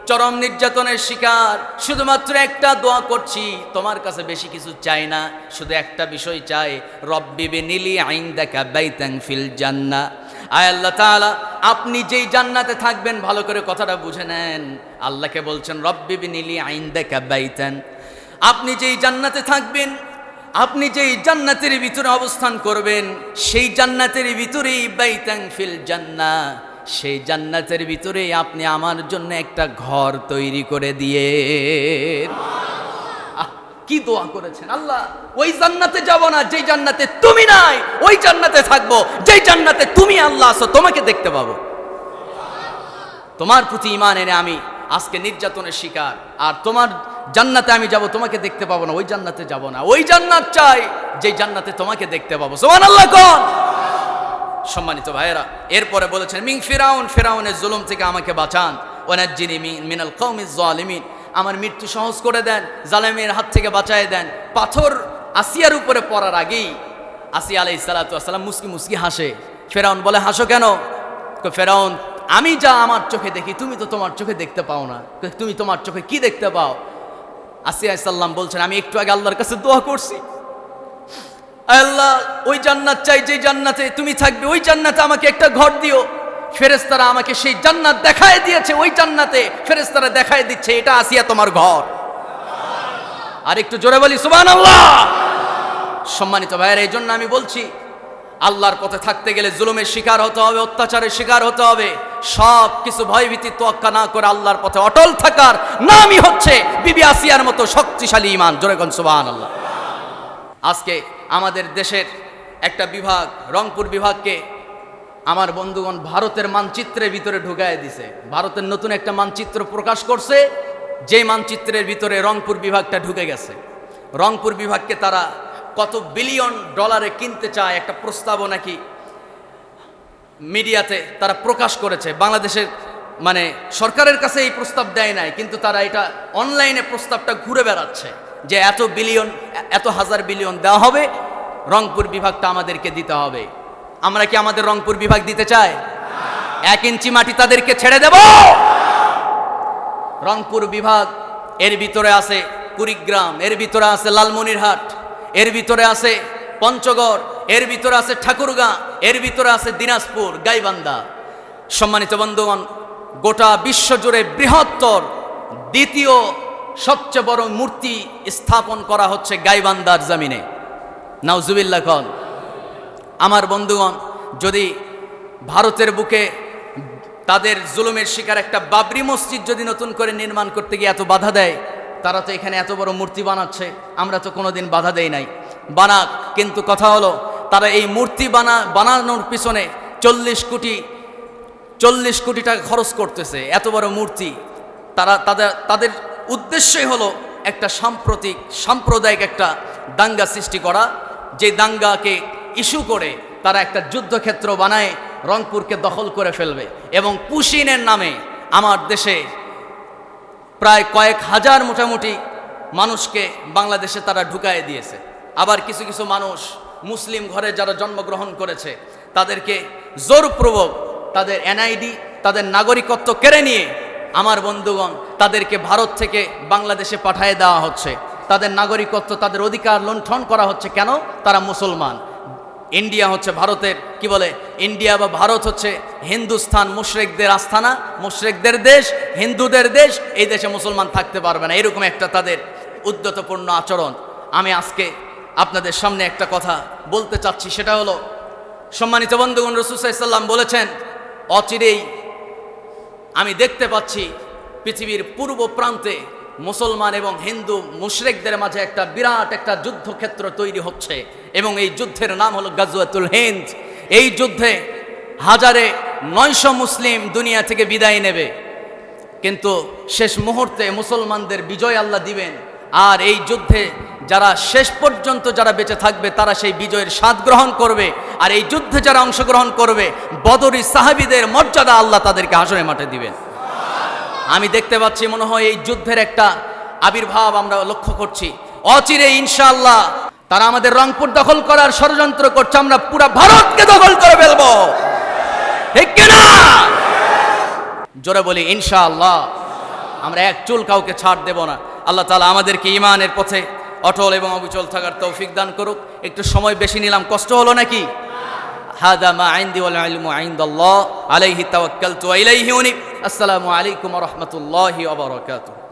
চরম নির্যাতনের শিকার, শুধুমাত্র একটা দোয়া করছি, তোমার কাছে বেশি কিছু চাই না, শুধু একটা বিষয় চাই, রব্বি বিনি লি ইনদাকা বাইতান ফিল জান্নাহ। আয় আল্লাহ তাআলা, আপনি যেই জান্নাতে থাকবেন, ভালো করে কথাটা বুঝে নেন, আল্লাহকে বলছেন রব্বি বিনি লি ইনদাকা বাইতান, আপনি যেই জান্নাতে থাকবেন, আপনি যেই জান্নাতের ভিতরে অবস্থান করবেন, সেই জান্নাতের ভিতরেই বাইতান ফিল জান্নাহ, সেই জান্নাতের ভিতরে আপনি আমার জন্য একটা ঘর তৈরি করে দিয়ে। কি দোয়া করেছেন আল্লাহ! ওই জান্নাতে যাব না যেই জান্নাতে তুমি নাই, ওই জান্নাতে থাকবো যেই জান্নাতে তুমি আল্লাহ আছো, তোমাকে দেখতে পাবো। তোমার প্রতি ঈমান এনে আমি আজকে নির্যাতনের শিকার, আর তোমার জান্নাতে আমি যাব, তোমাকে দেখতে পাবো না, ওই জান্নাতে যাব না। ওই জান্নাত চাই যেই জান্নাতে তোমাকে দেখতে পাবো। সুবহানাল্লাহ কোন? সম্মানিত ভাইয়েরা, এরপরে বলেছেন মিন ফিরাউন, ফিরাউনের জুলুম থেকে আমাকে বাঁচান, ওয়া নাজ্জিনি মিনাল কওমিজ জালিমিন, আমার মৃত্যু সহজ করে দেন, জালেমের হাত থেকে বাঁচায় দেন। পাথর আসিয়ার উপরে পড়ার আগেই আসিয়া আলাইহিস সালাতু ওয়াস সালাম মুস্কি মুস্কি হাসে। ফেরাউন বলে, হাসো কেন? ফেরাউন, আমি যা আমার চোখে দেখি তুমি তো তোমার চোখে দেখতে পাও না, তুমি তোমার চোখে কি দেখতে পাও? আসিয়া আলাইহিস সালাম বলছেন, আমি একটু আগে আল্লাহর কাছে দোয়া করছি, আল্লাহ ওই জান্নাত চাই যে জান্নাতে তুমি থাকবে, ওই জান্নাতে আমাকে একটা ঘর দিও। ফেরেশতারা আমাকে সেই জান্নাত দেখায় দিয়েছে, ওই জান্নাতে ফেরেশতারা দেখায় দিচ্ছে এটা আসিয়া তোমার ঘর। আর একটু জোরে বলি সুবহানাল্লাহ। সম্মানিত ভাইয়েরা, এই জন্য আমি বলছি, আল্লাহর পথে থাকতে গেলে জুলুমের শিকার হতে হবে, অত্যাচারের শিকার হতে হবে। সব কিছু ভয়ভীতি তোয়াক্কা না করে আল্লাহর পথে অটল থাকার নামই হচ্ছে বিবি আসিয়ার মতো শক্তিশালী ঈমান। জোরে কোন সুবহানাল্লাহ। আজকে আমাদের দেশের একটা বিভাগ, রংপুর বিভাগকে আমার বন্ধুগণ ভারতের মানচিত্রের ভিতরে ঢুকায় দিছে। ভারতের নতুন একটা মানচিত্র প্রকাশ করছে, যে মানচিত্রের ভিতরে রংপুর বিভাগটা ঢুকে গেছে। রংপুর বিভাগকে তারা কত বিলিয়ন ডলারে কিনতে চায়, একটা প্রস্তাবও নাকি মিডিয়াতে তারা প্রকাশ করেছে। বাংলাদেশের মানে সরকারের কাছে এই প্রস্তাব দেয় নাই, কিন্তু তারা এটা অনলাইনে প্রস্তাবটা ঘুরে বেড়াচ্ছে যে এত বিলিয়ন, এত হাজার বিলিয়ন দেওয়া হবে, রংপুর বিভাগটা আমাদেরকে দিতে হবে। আমরা কি আমাদের রংপুর বিভাগ দিতে চাই? 1 ইঞ্চি মাটি তাদেরকে ছেড়ে দেব? রংপুর বিভাগ এর ভিতরে আছে কুড়িগ্রাম, এর ভিতরে আছে লালমনিরহাট, এর ভিতরে আছে পঞ্চগড়, এর ভিতরে আছে ঠাকুরগাঁ, এর ভিতরে আছে দিনাজপুর, গাইবান্ধা। সম্মানিত বন্ধুগণ, গোটা বিশ্বজুড়ে বৃহত্তর দ্বিতীয় সবচেয়ে বড় মূর্তি স্থাপন করা হচ্ছে গাইবান্ধার জমিনে। নাউজুবিল্লাহ কন। আমার বন্ধুগণ, যদি ভারতের বুকে তাদের জুলুমের শিকার একটা বাবরি মসজিদ যদি নতুন করে নির্মাণ করতে গিয়ে এত বাধা দেয়, তারা তো এখানে এত বড় মূর্তি বানাচ্ছে, আমরা তো কোনোদিন বাধা দেই নাই। বানাক, কিন্তু কথা হলো তারা এই মূর্তি বানানোর পিছনে 40 কোটি টাকা খরচ করতেছে, এত বড় মূর্তি। তারা তাদের উদ্দেশ্যই হলো একটা সাম্প্রদায়িক একটা দাঙ্গা সৃষ্টি করা, যে দাঙ্গাকে ইস্যু করে তারা একটা যুদ্ধক্ষেত্র বানায় রংপুরকে দখল করে ফেলবে। এবং পুশিনের নামে আমার দেশে প্রায় কয়েক হাজার মোটামুটি মানুষকে বাংলাদেশে তারা ঢুকায় দিয়েছে। আবার কিছু কিছু মানুষ মুসলিম ঘরে যারা জন্মগ্রহণ করেছে তাদেরকে জোরপূর্বক তাদের এনআইডি, তাদের নাগরিকত্ব কেড়ে নিয়ে আমার বন্ধুগণ তাদেরকে ভারত থেকে বাংলাদেশে পাঠিয়ে দেওয়া হচ্ছে। তাদের নাগরিকত্ব, তাদের অধিকার লুণ্ঠন করা হচ্ছে। কেন? তারা মুসলমান। ইন্ডিয়া হচ্ছে ভারতের ইন্ডিয়া বা ভারত হচ্ছে হিন্দুস্তান, মুশরিকদের আস্থানা, মুশরিকদের দেশ, হিন্দুদের দেশ। এই দেশে মুসলমান থাকতে পারবে না, এরকম একটা তাদের উদ্ধতপূর্ণ আচরণ। আমি আজকে আপনাদের সামনে একটা কথা বলতে চাচ্ছি, সেটা হলো, সম্মানিত বন্ধুগণ, রাসূল সাল্লাল্লাহু আলাইহি ওয়াসাল্লাম বলেছেন, অচিরেই আমি দেখতে পাচ্ছি পৃথিবীর পূর্ব প্রান্তে মুসলমান এবং হিন্দু মুশরিকদের মাঝে একটা বিরাট একটা যুদ্ধক্ষেত্র তৈরি হচ্ছে, এবং এই যুদ্ধের নাম হলো গাজওয়াতুল হিন্দ। এই যুদ্ধে 900 মুসলিম দুনিয়া থেকে বিদায় নেবে, কিন্তু শেষ মুহূর্তে মুসলমানদের বিজয় আল্লাহ দিবেন। আর এই যুদ্ধে যারা শেষ পর্যন্ত যারা বেঁচে থাকবে তারা সেই বিজয়ের স্বাদ গ্রহণ করবে। আর এই যুদ্ধে যারা অংশগ্রহণ করবে, বদরি সাহাবীদের মর্যাদা আল্লাহ তাদেরকে হাসরের মাঠে দিবেন। আমি দেখতে পাচ্ছি, মনে হয় এই যুদ্ধের একটা আবির্ভাব আমরা লক্ষ্য করছি। অচিরে ইনশাআল্লাহ তারা আমাদের রংপুর দখল করার ষড়যন্ত্র করছে, আমরা পুরো ভারতকে দখল করে ফেলবো, ঠিক কিনা? জোরে বলি ইনশাআল্লাহ। আমরা এক চুল কাউকে ছাড় দেব না। আল্লাহ তাআলা আমাদেরকে ঈমানের পথে অটল এবং অবিচল থাকার তৌফিক দান করুক। একটু সময় বেশি নিলাম, কষ্ট হলো নাকি? হাদা মা ইনদি ওয়াল ইলমু ইনদাল্লাহ আলাইহি তাওয়াক্কালতু ওয়া ইলাইহি উনীব। আসসালামু আলাইকুম ওয়া রাহমাতুল্লাহি ওয়া বারাকাতুহু।